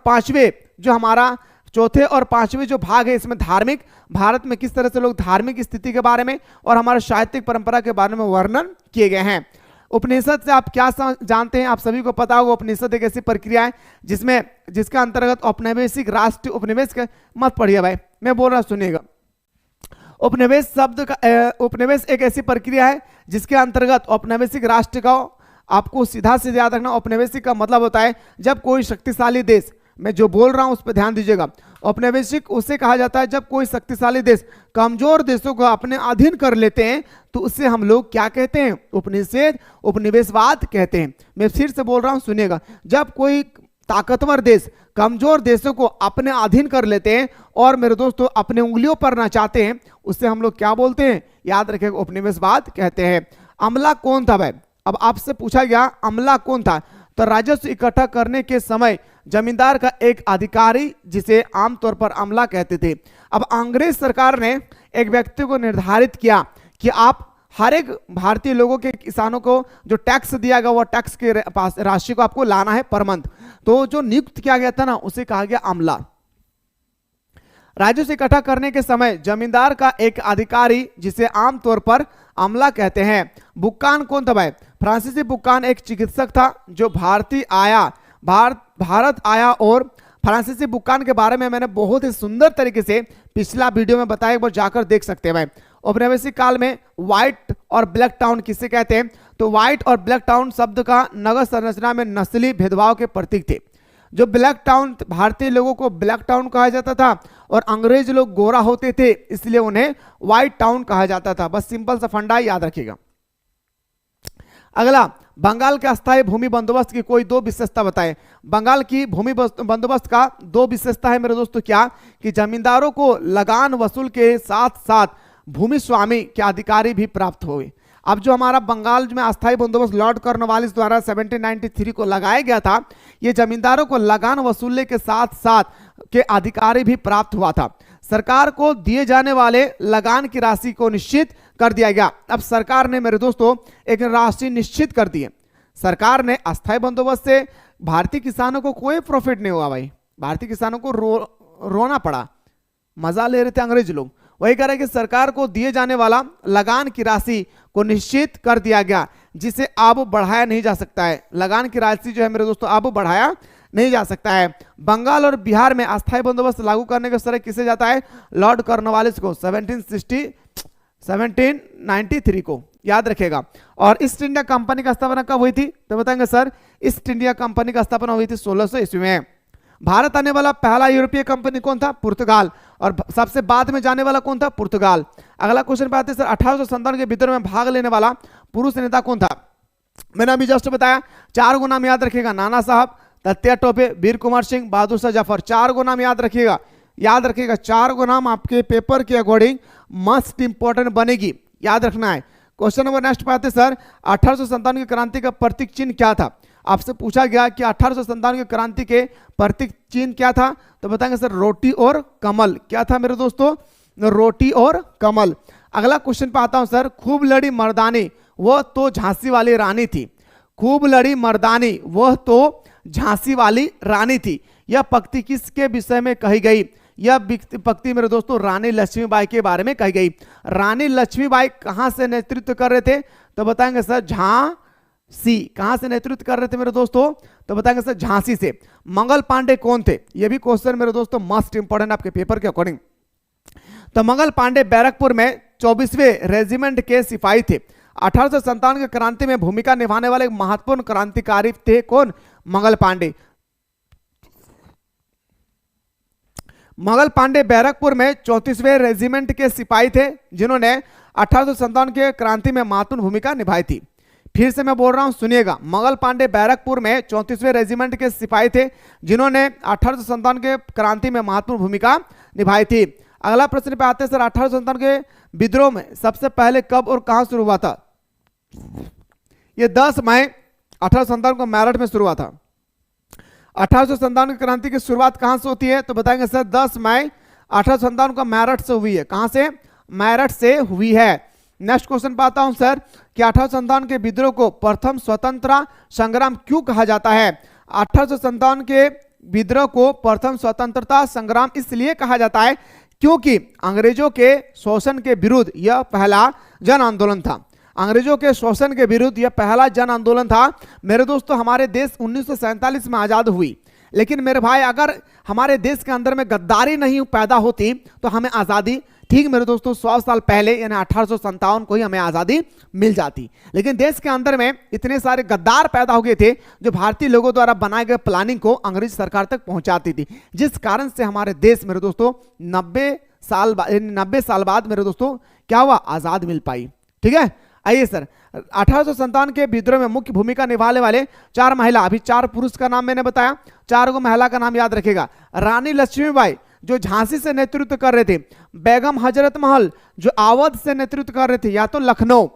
पांचवें जो भाग है इसमें धार्मिक, भारत में किस तरह से लोग धार्मिक स्थिति के बारे में और हमारे साहित्यिक परंपरा के बारे में वर्णन किए गए हैं। उपनिषद से आप क्या जानते हैं, आप सभी को पता होगा। उपनिषद एक ऐसी प्रक्रिया है जिसका अंतर्गत औपनिवेशिक राष्ट्र, उपनिवेश का मत पढ़िए भाई, मैं बोल रहा सुनिएगा। उपनिवेश एक ऐसी प्रक्रिया है जिसके अंतर्गत औपनिवेशिक राष्ट्र का, आपको सीधा सीधा याद रखना, औपनिवेशिक का मतलब होता है जब कोई शक्तिशाली देश, मैं जो बोल रहा हूं उस पर ध्यान दीजिएगा। औपनिवेशिक उसे कहा जाता है जब कोई शक्तिशाली देश कमजोर देशों को अपने अधीन कर लेते हैं, तो उससे हम लोग क्या कहते हैं, उपनिवेशवाद कहते हैं। मैं फिर से बोल रहा हूं सुनिएगा, जब कोई ताकतवर देश कमजोर देशों को अपने अधीन कर लेते हैं और मेरे दोस्तों अपने उंगलियों पर नचाते हैं, उससे हम लोग क्या बोलते हैं, याद रखेगा, उपनिवेशवाद कहते हैं। अमला कौन था भाई, अब आपसे पूछा गया अमला कौन था, तो राजस्व इकट्ठा करने के समय जमींदार का एक अधिकारी जिसे आमतौर पर अमला कहते थे। अब अंग्रेज सरकार ने एक व्यक्ति को निर्धारित किया कि आप हर एक भारतीय लोगों के, किसानों को जो टैक्स दिया गया वो टैक्स के पास राशि को आपको लाना है पर मंथ। तो जो नियुक्त किया गया था ना उसे कहा गया अमला। राजस्व इकट्ठा करने के समय जमींदार का एक अधिकारी जिसे आमतौर पर अमला कहते हैं। बुक्कान कौन था भाई, फ्रांसीसी बुक्कान एक चिकित्सक था जो भारत आया। और फ्रांसीसी बुक्कान के बारे में मैंने बहुत ही सुंदर तरीके से पिछला वीडियो में बताया, एक बार जाकर देख सकते हैं भाई। औपनिवेशिक काल में व्हाइट और ब्लैक टाउन किसे कहते हैं, तो व्हाइट और ब्लैक टाउन शब्द का नगर संरचना में नस्ली भेदभाव के प्रतीक थे। जो ब्लैक टाउन, भारतीय लोगों को ब्लैक टाउन कहा जाता था और अंग्रेज लोग गोरा होते थे इसलिए उन्हें व्हाइट टाउन कहा जाता था। बस सिंपल सा फंडा याद रखिएगा। अगला, बंगाल के अस्थायी भूमि बंदोबस्त की कोई दो विशेषता बताएं। बंगाल की भूमि बंदोबस्त का दो विशेषता है मेरे दोस्तों, क्या कि जमींदारों को लगान वसूल के साथ साथ भूमि स्वामी के अधिकारी भी प्राप्त हुए। अब जो हमारा बंगाल में अस्थायी बंदोबस्त लॉर्ड कॉर्नवालिस द्वारा 1793 को लगाया गया था, ये जमींदारों को लगान वसूलने के साथ साथ के अधिकारी भी प्राप्त हुआ था। सरकार को दिए जाने वाले लगान की राशि को निश्चित कर दिया गया। अब सरकार ने मेरे दोस्तों एक राशि निश्चित कर दी है। सरकार ने अस्थायी बंदोबस्त से भारतीय किसानों को कोई प्रॉफिट नहीं हुआ भाई, भारतीय किसानों को रोना पड़ा, मजा ले रहे थे अंग्रेज लोग। वही कह रहे कि सरकार को दिए जाने वाला लगान की राशि को निश्चित कर दिया गया, जिसे अब बढ़ाया नहीं जा सकता है। लगान की राशि जो है मेरे दोस्तों अब बढ़ाया नहीं जा सकता है। बंगाल और बिहार में अस्थायी बंदोबस्त लागू करने का श्रेय किसे जाता है? लॉर्ड कॉर्नवालिस को 1793 को, याद रखेगा। और ईस्ट इंडिया कंपनी का स्थापना कब हुई थी? तो बताएंगे सर, ईस्ट इंडिया कंपनी का स्थापना हुई थी 1600 ईस्वी में। भारत आने वाला पहला यूरोपीय कंपनी कौन था? पुर्तगाल। और सबसे बाद में जाने वाला कौन था? पुर्तगाल। अगला क्वेश्चन पे आते हैं सर, 1857 के विद्रोह में भाग लेने वाला पुरुष नेता कौन था? मैंने अभी जस्ट बताया, 4 गो नाम याद रखिएगा, नाना साहब, तात्या टोपे, वीर कुमार सिंह, बहादुर शाह जफर। 4 गो नाम याद रखिएगा, याद रखिएगा। 4 गो नाम आपके पेपर के अकॉर्डिंग मस्ट इंपॉर्टेंट बनेगी, याद रखना है। क्वेश्चन नंबर नेक्स्ट पे आते सर, 1857 की क्रांति का प्रतीक चिन्ह क्या था? आपसे पूछा गया कि 1857 की क्रांति के प्रतीक चिन्ह क्या था? तो बताएंगे सर, रोटी और कमल। क्या था मेरे दोस्तों? रोटी और कमल। अगला क्वेश्चन पे आता हूं सर, खूब लड़ी मर्दानी वह तो झांसी वाली रानी थी। खूब लड़ी मर्दानी वह तो झांसी वाली रानी थी। यह पंक्ति किसके विषय में कही गई? यह पंक्ति मेरे दोस्तों रानी लक्ष्मीबाई के बारे में कही गई। रानी लक्ष्मीबाई कहां से नेतृत्व कर रहे थे? तो बताएंगे सर, झांसी। कहां से नेतृत्व कर रहे थे मेरे दोस्तों? तो बताएंगे सर, झांसी से। मंगल पांडे कौन थे? यह भी क्वेश्चन मेरे दोस्तों मस्ट इंपॉर्टेंट आपके पेपर के अकॉर्डिंग। तो मंगल पांडे बैरकपुर में 24वें रेजिमेंट के सिपाही थे। 1857 की क्रांति में भूमिका निभाने वाले एक महत्वपूर्ण क्रांतिकारी थे। कौन? मंगल पांडे। मंगल पांडे बैरकपुर में 34वें रेजिमेंट के सिपाही थे, जिन्होंने 1857 के क्रांति में महत्वपूर्ण भूमिका निभाई थी। फिर से मैं बोल रहा हूं, सुनिएगा। मंगल पांडे बैरकपुर में 34वें रेजिमेंट के सिपाही थे, जिन्होंने 1857 के क्रांति में महत्वपूर्ण भूमिका निभाई थी। अगला प्रश्न पे आते हैं सर, 1857 के विद्रोह में सबसे पहले कब और कहां शुरू हुआ था? ये 10 मई 1857 को मेरठ में शुरू हुआ था। 1857 की क्रांति की शुरुआत कहां से होती है? तो बताएंगे सर, 10 मई 1857 को मेरठ से हुई है। कहां से? मेरठ से हुई है। नेक्स्ट क्वेश्चन पे आता हूं सर कि 1857 के विद्रोह को प्रथम स्वतंत्रता संग्राम क्यों कहा जाता है? 1857 के विद्रोह को प्रथम स्वतंत्रता संग्राम इसलिए कहा जाता है क्योंकि अंग्रेजों के शोषण के विरुद्ध यह पहला जन आंदोलन था। अंग्रेजों के शोषण के विरुद्ध यह पहला जन आंदोलन था। मेरे दोस्तों, हमारे देश 1947 में आजाद हुई, लेकिन मेरे भाई अगर हमारे देश के अंदर में गद्दारी नहीं पैदा होती तो हमें आजादी, ठीक मेरे दोस्तों, 100 साल पहले यानी 1857 को ही हमें आजादी मिल जाती। लेकिन देश के अंदर में इतने सारे गद्दार पैदा हो गए थे जो भारतीय लोगों द्वारा बनाए गए प्लानिंग को अंग्रेज सरकार तक पहुंचाती थी, जिस कारण से हमारे देश मेरे दोस्तों 90 साल बाद मेरे दोस्तों क्या हुआ? आजाद मिल पाई। ठीक है, आइए सर, 1857 के विद्रोह में मुख्य भूमिका निभाने वाले 4 महिला, अभी 4 पुरुष का नाम मैंने बताया, 4 को महिला का नाम याद रखेगा। रानी लक्ष्मीबाई जो झांसी से नेतृत्व कर रहे थे, बेगम हजरत महल जो अवध से नेतृत्व कर रहे थे या तो लखनऊ,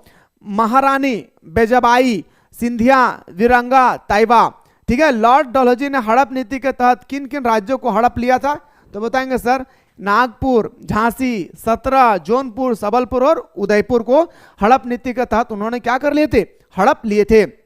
महारानी बेजबाई, सिंधिया, विरंगा, ताइबा। ठीक है, लॉर्ड डलहौजी ने हड़प नीति के तहत किन किन राज्यों को हड़प लिया था? तो बताएंगे सर, नागपुर, झांसी, सतरा, जौनपुर, सबलपुर और उदयपुर को हड़प नीति के तहत उन्होंने क्या कर लिए थे? हड़प लिए थे।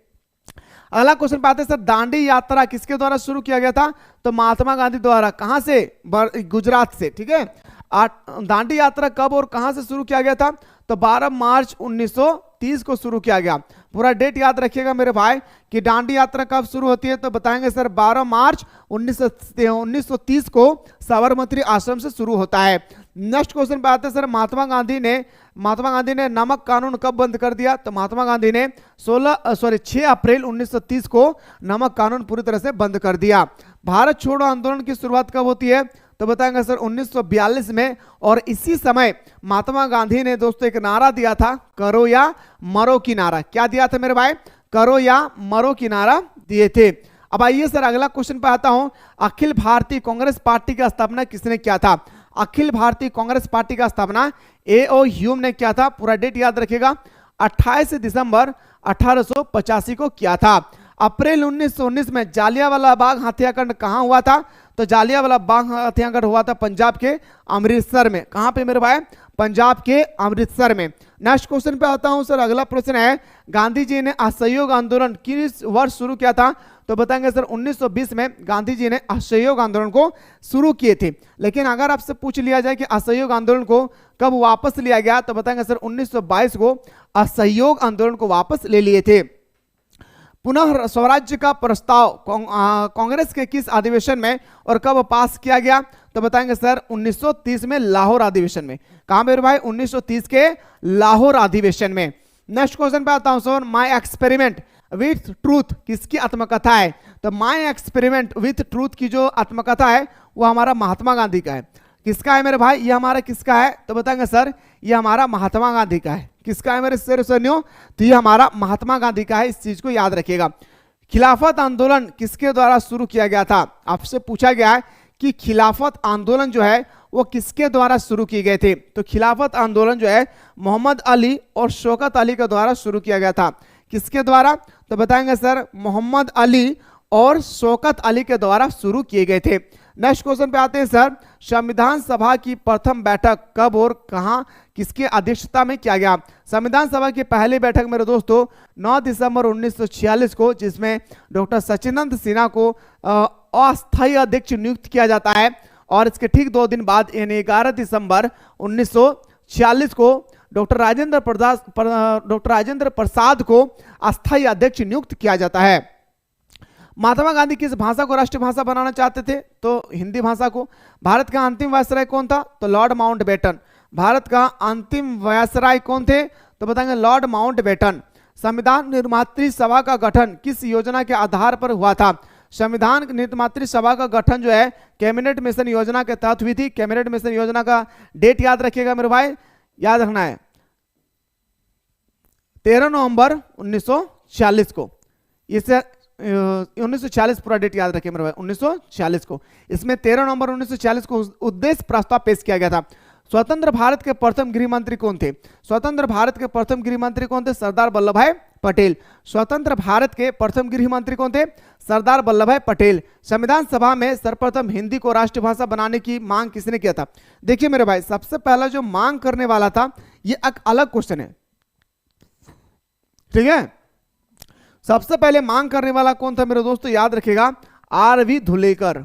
अगला क्वेश्चन पाते सर, दांडी यात्रा किसके द्वारा शुरू किया गया था? तो महात्मा गांधी द्वारा। कहां से? गुजरात से। ठीक है, दांडी यात्रा कब और कहां से शुरू किया गया था? तो 12 मार्च 1930 को शुरू किया गया। पूरा डेट याद रखिएगा मेरे भाई कि दांडी यात्रा कब शुरू होती है? तो बताएंगे सर, 12 मार्च 1930 को साबरमती आश्रम से शुरू होता है। नेक्स्ट क्वेश्चन पे आते हैं सर, महात्मा गांधी ने नमक कानून कब बंद कर दिया? तो महात्मा गांधी ने 6 अप्रैल 1930 को नमक कानून पूरी तरह से बंद कर दिया। भारत छोड़ो आंदोलन की शुरुआत कब होती है? तो बताएंगे सर 1942 में। और इसी समय महात्मा गांधी ने दोस्तों एक नारा दिया था, करो या मरो की नारा। क्या दिया था मेरे भाई? करो या मरो की नारा दिए थे। अब आइए सर अगला क्वेश्चन पे आता हूं, अखिल भारतीय कांग्रेस पार्टी का स्थापना किसने किया था? अखिल भारतीय कांग्रेस पार्टी का स्थापना A.O. ह्यूम ने किया था। पूरा डेट याद रखिएगा, 28 दिसंबर 1885 को किया था। अप्रैल 1919 में जालियांवाला बाग हत्याकांड कहां हुआ था? तो जालियांवाला बाग हत्याकांड हुआ था पंजाब के अमृतसर में। कहां पे मेरे भाई? पंजाब के अमृतसर में। नेक्स्ट क्वेश्चन पे आता हूं सर, अगला प्रश्न है, गांधी जी ने असहयोग आंदोलन किस वर्ष शुरू किया था? तो बताएंगे सर 1920 में गांधी जी ने असहयोग आंदोलन को शुरू किए थे। लेकिन अगर आपसे पूछ लिया जाए कि असहयोग आंदोलन को कब वापस लिया गया, तो बताएंगे सर 1922 को असहयोग आंदोलन को वापस ले लिए थे। पुनः स्वराज्य का प्रस्ताव कांग्रेस के किस अधिवेशन में और कब पास किया गया? तो बताएंगे सर 1930 में लाहौर अधिवेशन में। कहां मेरे भाई? 1930 के लाहौर अधिवेशन में। नेक्स्ट क्वेश्चन पे आता हूं sir, my experiment with truth किसकी आत्मकथा है? तो माय एक्सपेरिमेंट विथ ट्रूथ की जो आत्मकथा है वो हमारा महात्मा गांधी का है। किसका है मेरे भाई? ये हमारा किसका है? तो बताएंगे सर ये हमारा महात्मा गांधी का है। किसका है मेरे सैनियों? तो ये हमारा महात्मा गांधी का है, इस चीज को याद रखिएगा। खिलाफत आंदोलन किसके द्वारा शुरू किया गया था? आपसे पूछा गया है कि खिलाफत आंदोलन जो है वो किसके द्वारा शुरू किए गए थे? तो खिलाफत आंदोलन जो है मोहम्मद अली और शौकत अली के द्वारा शुरू किया गया था। किसके द्वारा? तो बताएंगे सर मोहम्मद अली और शौकत अली के द्वारा शुरू किए गए थे। नेक्स्ट क्वेश्चन पे आते हैं सर, संविधान सभा की प्रथम बैठक कब और कहां किसकी अध्यक्षता में किया गया? संविधान सभा की पहली बैठक मेरे दोस्तों 9 दिसंबर 1946 को, जिसमें डॉक्टर सचिदानंद सिन्हा को अस्थायी अध्यक्ष नियुक्त किया जाता है। और इसके ठीक 2 दिन बाद यानी 11 दिसंबर 1946 को डॉक्टर राजेंद्र प्रसाद को अस्थायी अध्यक्ष नियुक्त किया जाता है। महात्मा गांधी किस भाषा को राष्ट्रीय भाषा बनाना चाहते थे? तो हिंदी भाषा को। भारत का अंतिम वायसराय कौन था? तो लॉर्ड माउंटबेटन। भारत का अंतिम वायसराय कौन थे? तो बताएंगे लॉर्ड माउंटबेटन। संविधान निर्मात्री सभा का गठन किस योजना के आधार पर हुआ था? संविधान निर्मात्री सभा का गठन जो है कैबिनेट मिशन योजना के तहत हुई थी। कैबिनेट मिशन योजना का डेट याद रखिएगा मेरे भाई, याद रखना है 13 नवंबर 1946 को। इसे 1946 पूरा डेट याद रखिए मेरे भाई, 1946 को। इसमें 13 नवंबर 1946 को उद्देश्य प्रस्ताव पेश किया गया था। स्वतंत्र भारत के प्रथम गृह मंत्री कौन थे? स्वतंत्र भारत के प्रथम गृह मंत्री कौन थे? सरदार वल्लभ भाई पटेल। स्वतंत्र भारत के प्रथम गृह मंत्री कौन थे? सरदार वल्लभ भाई पटेल। संविधान सभा में सर्वप्रथम हिंदी को राष्ट्रभाषा बनाने की मांग किसने किया था? देखिए मेरे भाई, सबसे पहला जो मांग करने वाला था ये एक अलग क्वेश्चन है, ठीक है। सबसे पहले मांग करने वाला कौन था मेरे दोस्तों? याद रखिएगा आर.वी. धुलेकर,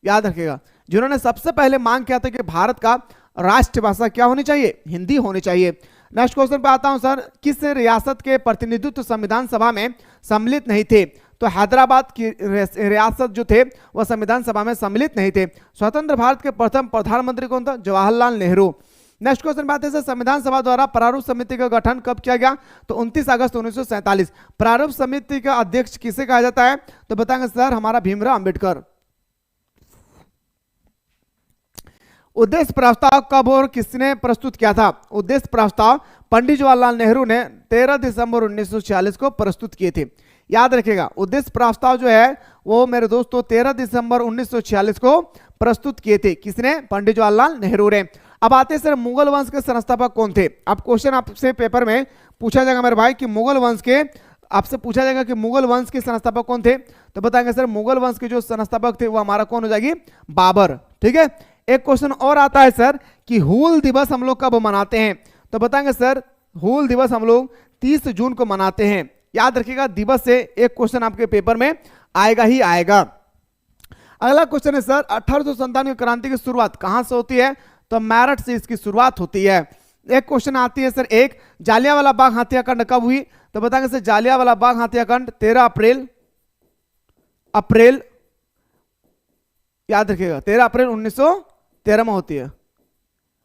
याद रखिएगा, जिन्होंने सबसे पहले मांग किया था कि भारत का राष्ट्रभाषा क्या होनी चाहिए? हिंदी होनी चाहिए। नेक्स्ट क्वेश्चन पे आता हूं सर, किस रियासत के प्रतिनिधित्व संविधान सभा में सम्मिलित नहीं थे? तो हैदराबाद की रियासत जो थे वह संविधान सभा में सम्मिलित नहीं थे। स्वतंत्र भारत के प्रथम प्रधानमंत्री कौन था? जवाहरलाल नेहरू। नेक्स्ट क्वेश्चन बात है संविधान सभा द्वारा प्रारूप समिति का गठन कब किया गया? तो 29 अगस्त 1947। प्रारूप समिति का अध्यक्ष किसे कहा जाता है? तो बताएंगे सर हमारा भीमराव अंबेडकर। उद्देश्य प्रस्ताव कब और किसने प्रस्तुत किया था? उद्देश्य प्रस्ताव पंडित जवाहरलाल नेहरू ने 13 दिसंबर 1946 को प्रस्तुत किए थे। याद रखिएगा उद्देश्य प्रस्ताव जो है वो मेरे दोस्तों 13 दिसंबर 1946 को प्रस्तुत किए थे। किसने? पंडित जवाहरलाल नेहरू ने। अब आते हैं सर मुगल वंश के संस्थापक कौन थे? अब क्वेश्चन आपसे पेपर में पूछा जाएगा मेरे भाई कि मुगल वंश के, आपसे पूछा जाएगा कि मुगल वंश के संस्थापक कौन थे? तो बताएंगे सर मुगल वंश के जो संस्थापक थे वो हमारा कौन हो जाएगी? बाबर, ठीक है। एक क्वेश्चन और आता है सर कि हूल दिवस हम लोग कब मनाते हैं? तो बताएंगे सर हूल दिवस हम लोग 30 जून को मनाते हैं। याद रखिएगा दिवस से एक क्वेश्चन आपके पेपर में आएगा ही आएगा। अगला क्वेश्चन है सर 1897 क्रांति की शुरुआत कहां से होती है? तो मेरठ से इसकी शुरुआत होती है। एक क्वेश्चन आती है सर, एक जालियांवाला बाग हत्याकांड कब हुई? तो बताएंगे सर जालियांवाला बाग हत्याकांड 13 अप्रैल, याद रखिएगा 13 अप्रैल 1913 में होती है।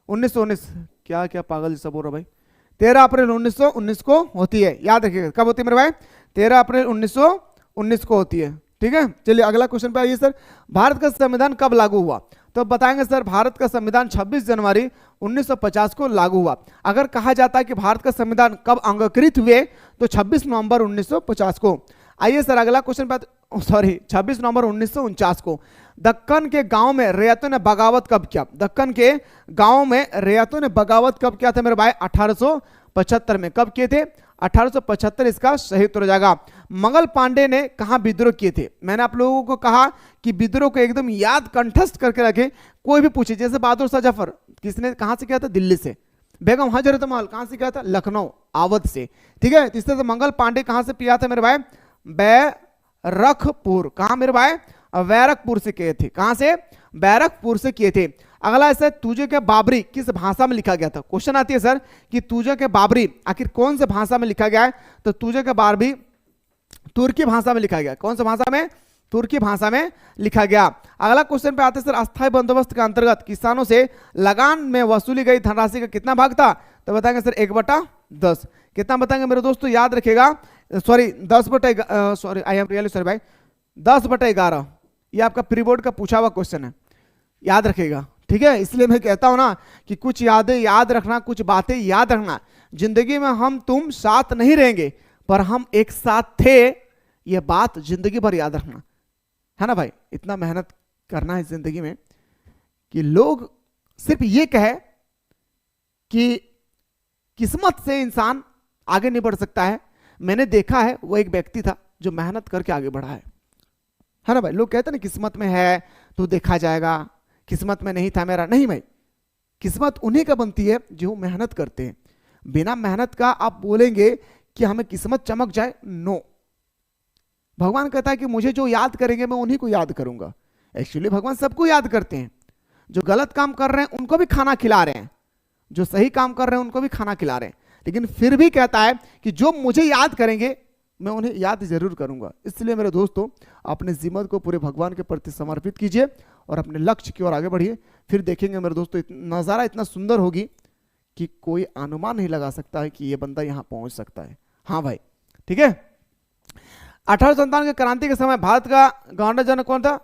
1919 क्या क्या पागल सब बोल रहा भाई, 13 अप्रैल 1919 को होती है। याद रखिएगा कब होती है मेरे भाई? 13 अप्रैल 1919 को होती है। ठीक है, चलिए अगला क्वेश्चन पे आइए सर। भारत का संविधान कब लागू हुआ? तो बताएंगे सर भारत का संविधान 26 जनवरी 1950 को लागू हुआ। अगर कहा जाता है कि भारत का संविधान कब अंगीकृत हुए तो 26 नवंबर 1950 को। आइए सर अगला क्वेश्चन पे, सॉरी 26 नवंबर 1949 को। दक्कन के गांव में रैयतों ने बगावत कब किया? दक्कन के गांव में रैयतों ने बगावत कब किया था मेरे भाई? 1875 में। कब किए थे? 1875 इसका सही उत्तर हो जाएगा। मंगल पांडे ने कहां विद्रोह किए थे? मैंने आप लोगों को कहा कि विद्रोह को एकदम याद कंठस्थ करके रखें, कोई भी पूछे। जैसे बहादुर शाह जफर किसने कहां से किया था? दिल्ली से। बेगम हजरत महल कहां से किया था? लखनऊ अवध से। ठीक है, तीसरे से मंगल पांडे कहां से किया था मेरे भाई? बैरकपुर। कहां मेरे भाई? बैरकपुर से किए थे। कहां से? बैरकपुर से किए थे। अगला ऐसा, तुझे के बाबरी किस भाषा में लिखा गया था? क्वेश्चन आती है सर कि तुझे के बाबरी आखिर कौन से भाषा में लिखा गया है? तो तुझे के बाबरी तुर्की भाषा में लिखा गया। कौन सा भाषा में? तुर्की भाषा में लिखा गया। अगला क्वेश्चन पे आते हैं सर, अस्थायी बंदोबस्त के अंतर्गत किसानों से लगान में वसूली गई धनराशि का कितना भाग था? तो बताएंगे सर 1/10। कितना बताएंगे मेरे दोस्तों? याद रखेगा, sorry 10/, sorry I am really sorry भाई, 10/11। ये आपका प्री बोर्ड का पूछा हुआ क्वेश्चन है, याद रखेगा। ठीक है, इसलिए मैं कहता हूं ना कि कुछ यादें याद रखना, कुछ बातें याद रखना। जिंदगी में हम तुम साथ नहीं रहेंगे पर हम एक साथ थे, ये बात जिंदगी भर याद रखना है ना भाई। इतना मेहनत करना है जिंदगी में कि लोग सिर्फ ये कहे कि किस्मत से इंसान आगे नहीं बढ़ सकता है। मैंने देखा है वो एक व्यक्ति था जो मेहनत करके आगे बढ़ा है ना भाई। लोग कहते हैं ना किस्मत में है तो देखा जाएगा, किस्मत में नहीं था मेरा। नहीं भाई, किस्मत उन्हीं का बनती है जो मेहनत करते हैं। बिना मेहनत का आप बोलेंगे कि हमें किस्मत चमक जाए, नो। भगवान कहता है कि मुझे जो याद करेंगे मैं उन्हीं को याद करूंगा। एक्चुअली भगवान सबको याद करते हैं। जो गलत काम कर रहे हैं उनको भी खाना खिला रहे हैं, जो सही काम कर रहे हैं उनको भी खाना खिला रहे हैं, लेकिन फिर भी कहता है कि जो मुझे याद करेंगे मैं उन्हें याद जरूर करूंगा। इसलिए मेरे दोस्तों, अपने जीवन को पूरे भगवान के प्रति समर्पित कीजिए और अपने लक्ष्य की ओर आगे बढ़िए। फिर देखेंगे मेरे दोस्तों, नज़ारा इतना सुंदर होगी कि कोई अनुमान नहीं लगा सकता है कि ये बंदा यहाँ पहुंच सकता है। हाँ भाई, ठीक है। 1857 के क्रांति के समय भारत का गवर्नर जनरल कौन था?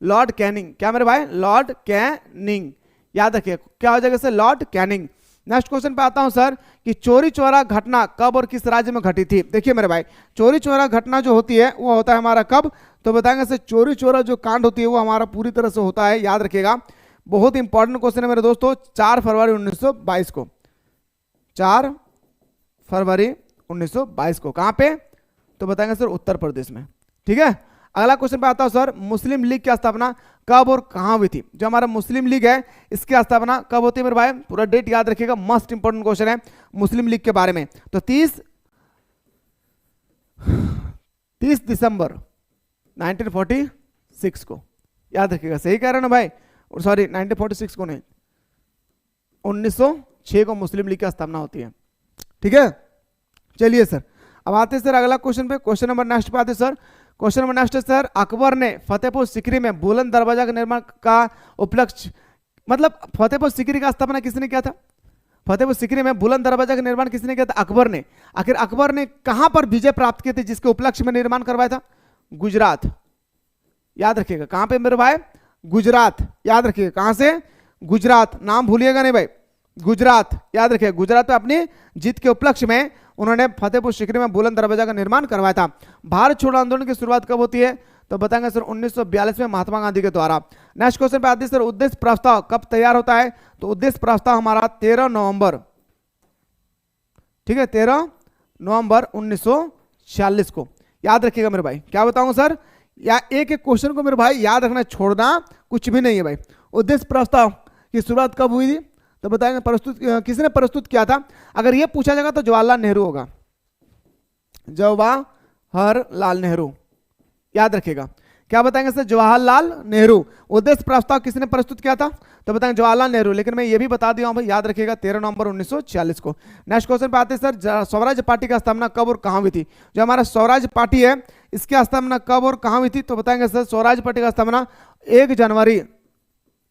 Lord Canning. क्या मेरे भाई? Lord Canning. याद रखिए, क्या हो जाएगा sir? Lord Canning. Next question पे आता हूं सर कि चोरी चोरा घटना कब और किस राज्य में घटी थी? देखिए मेरे भाई, चोरी चोरा घटना जो होती है वो होता है हमारा कब? तो बताएंगे सर चोरी चोरा जो कांड होती है वो हमारा पूरी तरह से होता है, याद रखिएगा। बहुत इंपॉर्टेंट क्वेश्चन है मेरे दोस्तों। 4 फरवरी 1922 को। 4 फरवरी 1922 को। कहां पे? तो बताएंगे सर उत्तर प्रदेश में। ठीक है, अगला क्वेश्चन पे आता हूं सर, मुस्लिम लीग की स्थापना कब और कहां हुई थी? जो हमारा मुस्लिम लीग है इसकी स्थापना कब होती है मेरे भाई? पूरा डेट याद रखिएगा, मस्ट इंपॉर्टेंट क्वेश्चन है मुस्लिम लीग के बारे में। तो 30 दिसंबर 1946 को। याद रखिएगा, सही कह रहे ना भाई? सॉरी 1946 को नहीं, 1906 को मुस्लिम लीग की स्थापना होती है। ठीक है, चलिए सर अब आते हैं सर अगला क्वेश्चन पे। क्वेश्चन नंबर नेक्स्ट पे आते हैं सर। क्वेश्चन नंबर नेक्स्ट है सर, अकबर ने फतेहपुर सीकरी में बुलंद दरवाजा का निर्माण का उपलक्ष्य, मतलब फतेहपुर सीकरी का स्थापना किसने किया था? फतेहपुर सीकरी में बुलंद दरवाजा का निर्माण किसने किया था? अकबर ने। आखिर अकबर ने कहां पर विजय प्राप्त किए थे जिसके उपलक्ष्य में निर्माण करवाया था? गुजरात। याद रखिएगा, कहां पे मेरे भाई? गुजरात। याद रखिएगा, कहां से? गुजरात। नाम भूलिएगा नहीं भाई, गुजरात। याद रखिएगा, गुजरात में अपनी जीत के उपलक्ष्य में उन्होंने फतेहपुर सीकरी में बुलंद दरवाजा का निर्माण करवाया था। भारत छोड़ो आंदोलन की शुरुआत कब होती है? तो बताएंगे सर 1942 में महात्मा गांधी के द्वारा। नेक्स्ट क्वेश्चन पे आते हैं सर, उद्देश्य प्रस्ताव कब तैयार होता है? तो उद्देश्य प्रस्ताव हमारा 13 नवंबर, ठीक है 13 नवंबर 1946 को। याद रखिएगा मेरे भाई। क्या बताऊं सर? या एक एक क्वेश्चन को मेरे भाई याद रखना, छोड़ना कुछ भी नहीं है भाई। उद्देश्य प्रस्ताव की शुरुआत कब हुई थी? तो बताएंगे प्रस्तुत किसने प्रस्तुत किया था? अगर यह पूछा जाएगा तो जवाहरलाल नेहरू होगा, जवाहरलाल नेहरू। याद रखिएगा, क्या बताएंगे सर? जवाहरलाल नेहरू। उद्देश्य प्रस्ताव किसने प्रस्तुत किया था? तो बताएंगे जवाहरलाल नेहरू। लेकिन मैं ये भी बता दिया हूं भाई, याद रखिएगा 13 नवंबर 1946 को। नेक्स्ट क्वेश्चन पे आते हैं सर, स्वराज पार्टी की स्थापना कब और कहां हुई थी? जो हमारा स्वराज पार्टी है इसकी स्थापना कब और कहां हुई थी? तो बताएंगे सर स्वराज पार्टी का स्थापना 1 जनवरी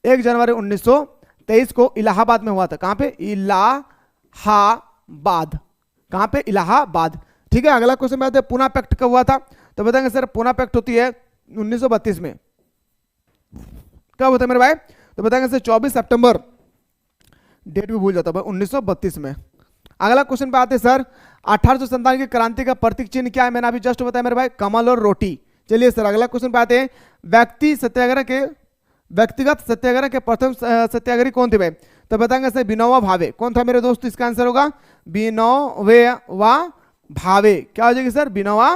1923 को इलाहाबाद में हुआ था। कहां पे? इलाहाबाद। कहां पे? इलाहाबाद। ठीक है, अगला क्वेश्चन में आते हैं, पूना पैक्ट कब हुआ था? तो बताएंगे सर पूना पैक्ट होती है 1932 में। कब होता है मेरे भाई? तो बताएंगे सर 24 सितंबर, डेट भी भूल जाता है, 1932 में। अगला क्वेश्चन पे आते हैं सर, 1857 की क्रांति का प्रतीक चिन्ह क्या है? मैंने अभी जस्ट बताया मेरे भाई, कमल और रोटी। चलिए सर अगला क्वेश्चन पे आते हैं, व्यक्तिगत सत्याग्रह के प्रथम सत्याग्रही कौन थे भाई? तो बताएंगे सर विनोबा भावे। कौन था मेरे दोस्त? इसका आंसर होगा विनोबा भावे। क्या हो जाएगी सर? विनोबा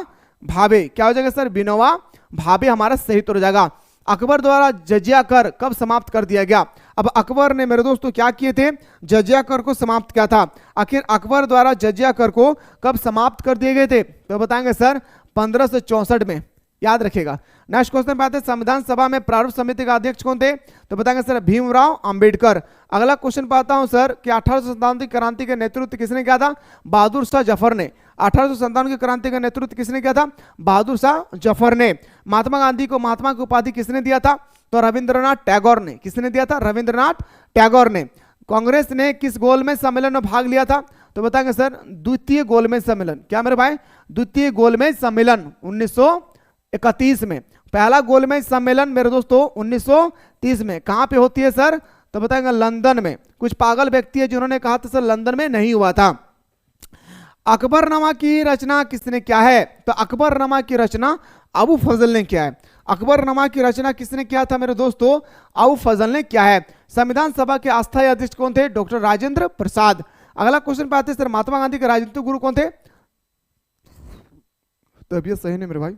भावे। क्या हो जाएगा सर? विनोबा भावे हमारा सही उत्तर हो जाएगा। अकबर द्वारा जजिया कर कब समाप्त कर दिया गया? अब अकबर ने मेरे दोस्तों क्या किए थे? जजिया कर को समाप्त किया था। आखिर अकबर द्वारा जजिया कर को कब समाप्त कर दिए गए थे? तो बताएंगे सर 1564 में। याद रखिएगा। नेक्स्ट क्वेश्चन पे आते हैं, संविधान सभा में प्रारूप समिति का अध्यक्ष कौन थे? तो बताएंगे सर भीमराव अंबेडकर। अगला क्वेश्चन पे आता हूं सर कि 1857 की क्रांति का नेतृत्व किसने किया था? बहादुर शाह जफर ने। 1857 की क्रांति का नेतृत्व किसने किया था? बहादुर शाह जफर ने। महात्मा गांधी को महात्मा की उपाधि किसने दिया था? तो रविंद्रनाथ टैगोर ने। किसने दिया था? रविंद्रनाथ टैगोर ने। कांग्रेस ने किस गोलमेज सम्मेलन में भाग लिया था? तो बताएंगे सर द्वितीय गोलमेज सम्मेलन। क्या मेरे भाई? द्वितीय गोलमेज सम्मेलन 1931 में। पहला गोलमेज सम्मेलन मेरे दोस्तों 1930 में। कहां पे होती है सर? तो बताएंगे लंदन में। कुछ पागल व्यक्ति है जिन्होंने कहा था सर लंदन में नहीं हुआ था। अकबरनामा की रचना किसने किया है? तो अकबरनामा की रचना अबू फजल ने किया है। अकबरनामा की रचना किसने किया था मेरे दोस्तों? अबू फजल ने किया है। संविधान सभा के अस्थायी अध्यक्ष कौन थे? डॉक्टर राजेंद्र प्रसाद। अगला क्वेश्चन पे आते हैं सर, महात्मा गांधी के राजनीतिक गुरु कौन थे? तबियत सही नहीं मेरे भाई।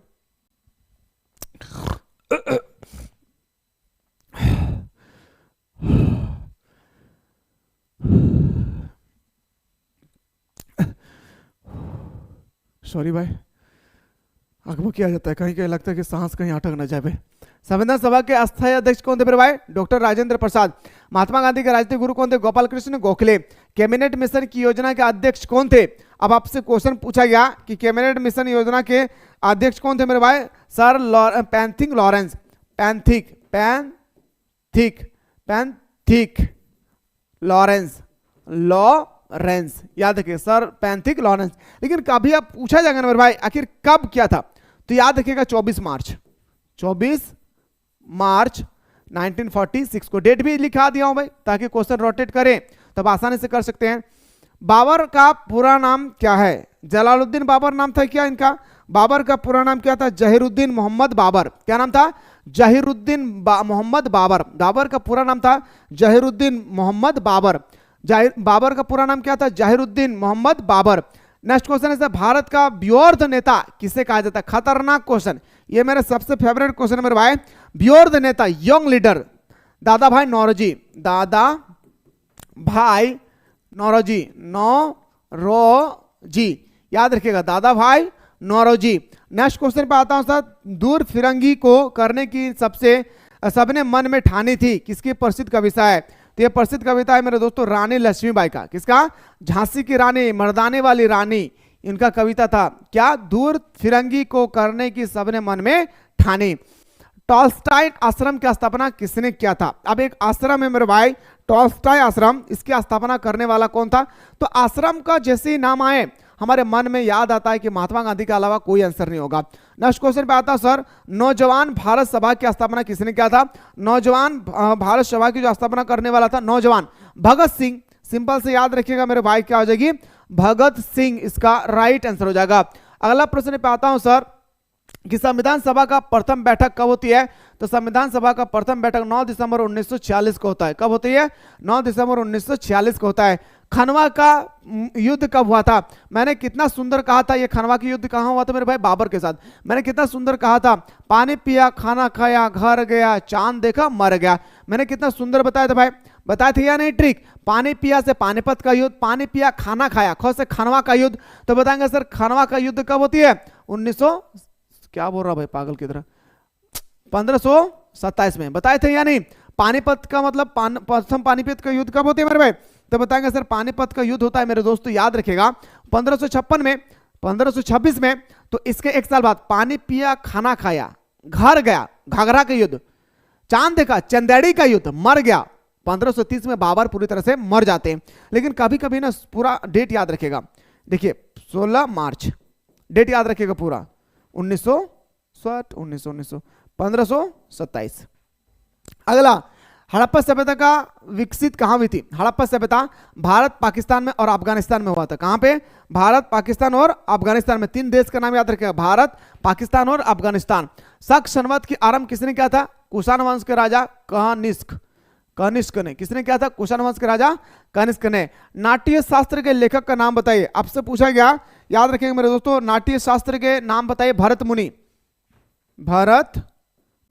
सॉरी भाई, अकबर किया जाता है, कहीं कहीं लगता है कि सांस कहीं अटक न जाए। संविधान सभा के अस्थायी अध्यक्ष कौन थे मेरे भाई? डॉक्टर राजेंद्र प्रसाद। महात्मा गांधी के राजनीतिक गुरु कौन थे? गोपाल कृष्ण गोखले। कैबिनेट मिशन की योजना के अध्यक्ष कौन थे? अब आपसे क्वेश्चन पूछा गया कि कैबिनेट मिशन योजना के अध्यक्ष कौन थे मेरे भाई? Sir Pethick Lawrence. Pethick Lawrence. याद रखिए सर पैंथिक लॉरेंस। लेकिन कभी आप पूछा जाएगा ना मेरे भाई आखिर कब किया था? तो याद रखिएगा 24 मार्च 1946 को। डेट भी लिखा दिया हूं भाई ताकि क्वेश्चन रोटेट करें तब आसानी से कर सकते हैं। बाबर का पूरा नाम क्या है? जलालुद्दीन बाबर नाम था क्या इनका? बाबर का पूरा नाम क्या था? जहीरुद्दीन मोहम्मद बाबर। क्या नाम था? जहीरुद्दीन मोहम्मद बाबर। बाबर का पूरा नाम था जहीरुद्दीन मोहम्मद बाबर। बाबर का पूरा नाम क्या था? जहीरुद्दीन मोहम्मद बाबर। नेक्स्ट क्वेश्चन है सर, भारत का व्योर्ध नेता किसे कहा जाता है? खतरनाक क्वेश्चन, ये मेरा सबसे फेवरेट क्वेश्चन है मेरे भाई। व्योर्ध नेता, यंग लीडर, दादा भाई नौरोजी। दादा भाई नौरोजी। याद रखिएगा दादा भाई नौरोजी। नेक्स्ट क्वेश्चन पे आता हूं सर, दूर फिरंगी को करने की सबने मन में ठानी थी, किसकी प्रसिद्ध कविता है? तो ये प्रसिद्ध कविता है मेरे दोस्तों रानी लक्ष्मीबाई का। किसका? झांसी की रानी, मर्दाने वाली रानी, इनका कविता था। क्या? दूर फिरंगी को करने की सबने मन में ठानी। टॉल्स्टाई आश्रम की स्थापना किसने किया था? अब एक आश्रम है मेरे भाई टॉल्स्टाई आश्रम, इसकी स्थापना करने वाला कौन था? तो आश्रम का जैसे ही नाम आए हमारे मन में याद आता है कि महात्मा गांधी के अलावा कोई आंसर नहीं होगा। नेक्स्ट क्वेश्चन पे आता सर, नौजवान भारत सभा की स्थापना किसने किया था? नौजवान भारत सभा की जो स्थापना करने वाला था नौजवान भगत सिंह। सिंपल से याद रखिएगा मेरे भाई, क्या हो जाएगी? भगत सिंह इसका राइट आंसर हो जाएगा। अगला प्रश्न पे आता हूं सर कि संविधान सभा का प्रथम बैठक कब होती है? तो संविधान सभा का प्रथम बैठक 9 दिसंबर 1946 को होता है। कब होती है? 9 दिसंबर 1946 को होता है। खनवा का युद्ध कब हुआ था? मैंने कितना सुंदर कहा था, ये खनवा की युद्ध कहां हुआ था मेरे भाई? बाबर के साथ। मैंने कितना सुंदर कहा था, पानी पिया, खाना खाया, घर गया, चांद देखा, मर गया। मैंने कितना सुंदर बताया था भाई, बताए थे या नहीं ट्रिक? पानी पिया से पानीपत का युद्ध, पानी पिया खाना खाया, ख से खनवा का युद्ध। तो बताएंगे सर खनवा का युद्ध कब होती है? 1900 क्या बोल रहा भाई पागल की तरह, 1527 में। बताए थे या नहीं? पानीपत का मतलब प्रथम पानीपत का युद्ध कब होती है मेरे भाई? तो बताएंगे सर पानीपत का युद्ध होता है मेरे दोस्तों, याद रखिएगा 1556 में, 1526 में। तो इसके एक साल बाद पानी पिया, खाना खाया, घर गया, घाघरा का युद्ध, चांद देखा, चंदेड़ी का युद्ध, मर गया। 1530 में बाबर पूरी तरह से मर जाते हैं। लेकिन कभी कभी ना पूरा डेट याद रखेगा, देखिए 16 मार्च डेट याद रखेगा पूरा, 1960 1900 1527। अगला, हड़प्पा सभ्यता का विकसित कहाँ हुई थी? हड़प्पा सभ्यता भारत, पाकिस्तान में और अफगानिस्तान में हुआ था। कहाँ पे? भारत, पाकिस्तान और अफगानिस्तान में। 3 देश का नाम याद रखिएगा, भारत, पाकिस्तान और अफगानिस्तान। शक संवत की आरंभ किसने किया था? कुषाण वंश के राजा कनिष्क ने। किसने किया था? कुषाण वंश के राजा कनिष्क ने। नाट्य शास्त्र के लेखक का नाम बताइए। आपसे पूछा गया, याद रखेंगे मेरे दोस्तों, नाट्य शास्त्र के नाम बताइए। भरत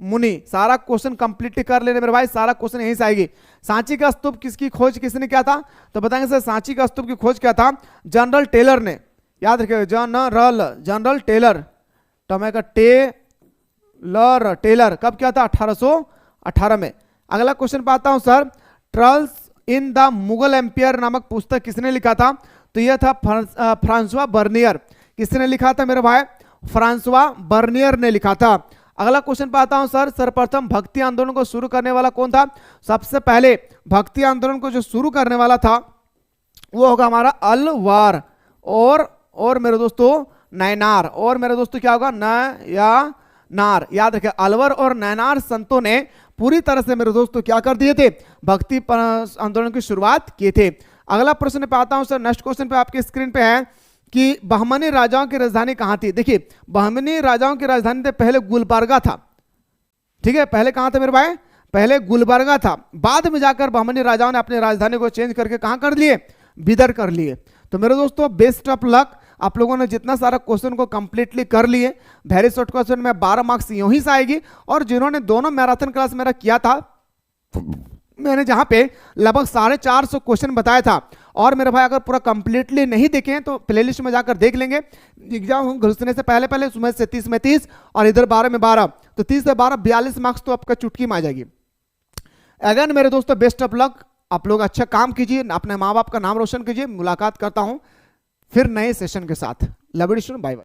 मुनि। सारा क्वेश्चन कंप्लीट कर लेने मेरे भाई, सारा क्वेश्चन यहीं से आएगी। सांची का स्तूप किसकी खोज किसने किया था? तो बताएंगे सर, सांची का स्तूप की खोज किया था जनरल टेलर ने। याद रखिएगा, जनरल टेलर, टेलर कब किया था? 1818 में। अगला क्वेश्चन पे आता हूं sir, travels in the Mughal empire नामक पुस्तक किसने लिखा था? तो यह था फ्रांसवा बर्नियर। किसने लिखा था मेरे भाई? फ्रांसवा बर्नियर ने लिखा था। अगला क्वेश्चन पे आता हूं सर, सर्वप्रथम भक्ति आंदोलन को शुरू करने वाला कौन था? सबसे पहले भक्ति आंदोलन को जो शुरू करने वाला था वो होगा हमारा अलवार और मेरे दोस्तों नैनार। और मेरे दोस्तों क्या होगा? नार। याद रखिए, अलवर और नैनार संतों ने पूरी तरह से मेरे दोस्तों क्या कर दिए थे? भक्ति आंदोलन की शुरुआत किए थे। अगला प्रश्न पे आता हूं सर, नेक्स्ट क्वेश्चन पे आपके स्क्रीन पे है कि बहमनी राजाओं की राजधानी कहां थी? देखिए, बहमनी राजाओं की राजधानी थे पहले गुलबर्गा था। ठीक है, पहले कहां था मेरे भाई? पहले गुलबर्गा था। बाद में जाकर बहमनी राजाओं ने अपनी राजधानी को चेंज करके कहां कर लिए? बिदर कर लिए। तो मेरे दोस्तों बेस्ट ऑफ लक, आप लोगों ने जितना सारा क्वेश्चन को कंप्लीटली कर लिए। वेरी शॉर्ट क्वेश्चन में 12 मार्क्स यूं ही से आएगी। और जिन्होंने दोनों मैराथन क्लास मेरा किया था, मैंने जहां पे लगभग 450 क्वेश्चन बताया था, और मेरे भाई अगर पूरा कंप्लीटली नहीं देखें तो प्लेलिस्ट में जाकर देख लेंगे। एग्जाम घुसने से पहले उसमें से 30 में 30 और इधर 12 में 12, तो 30 से 12 42 मार्क्स तो आपका चुटकी में आ जाएगी। अगेन मेरे दोस्तों बेस्ट ऑफ लक, आप लोग अच्छा काम कीजिए, अपने माँ बाप का नाम रोशन कीजिए। मुलाकात करता हूं फिर नए सेशन के साथ। Love you, bye bye.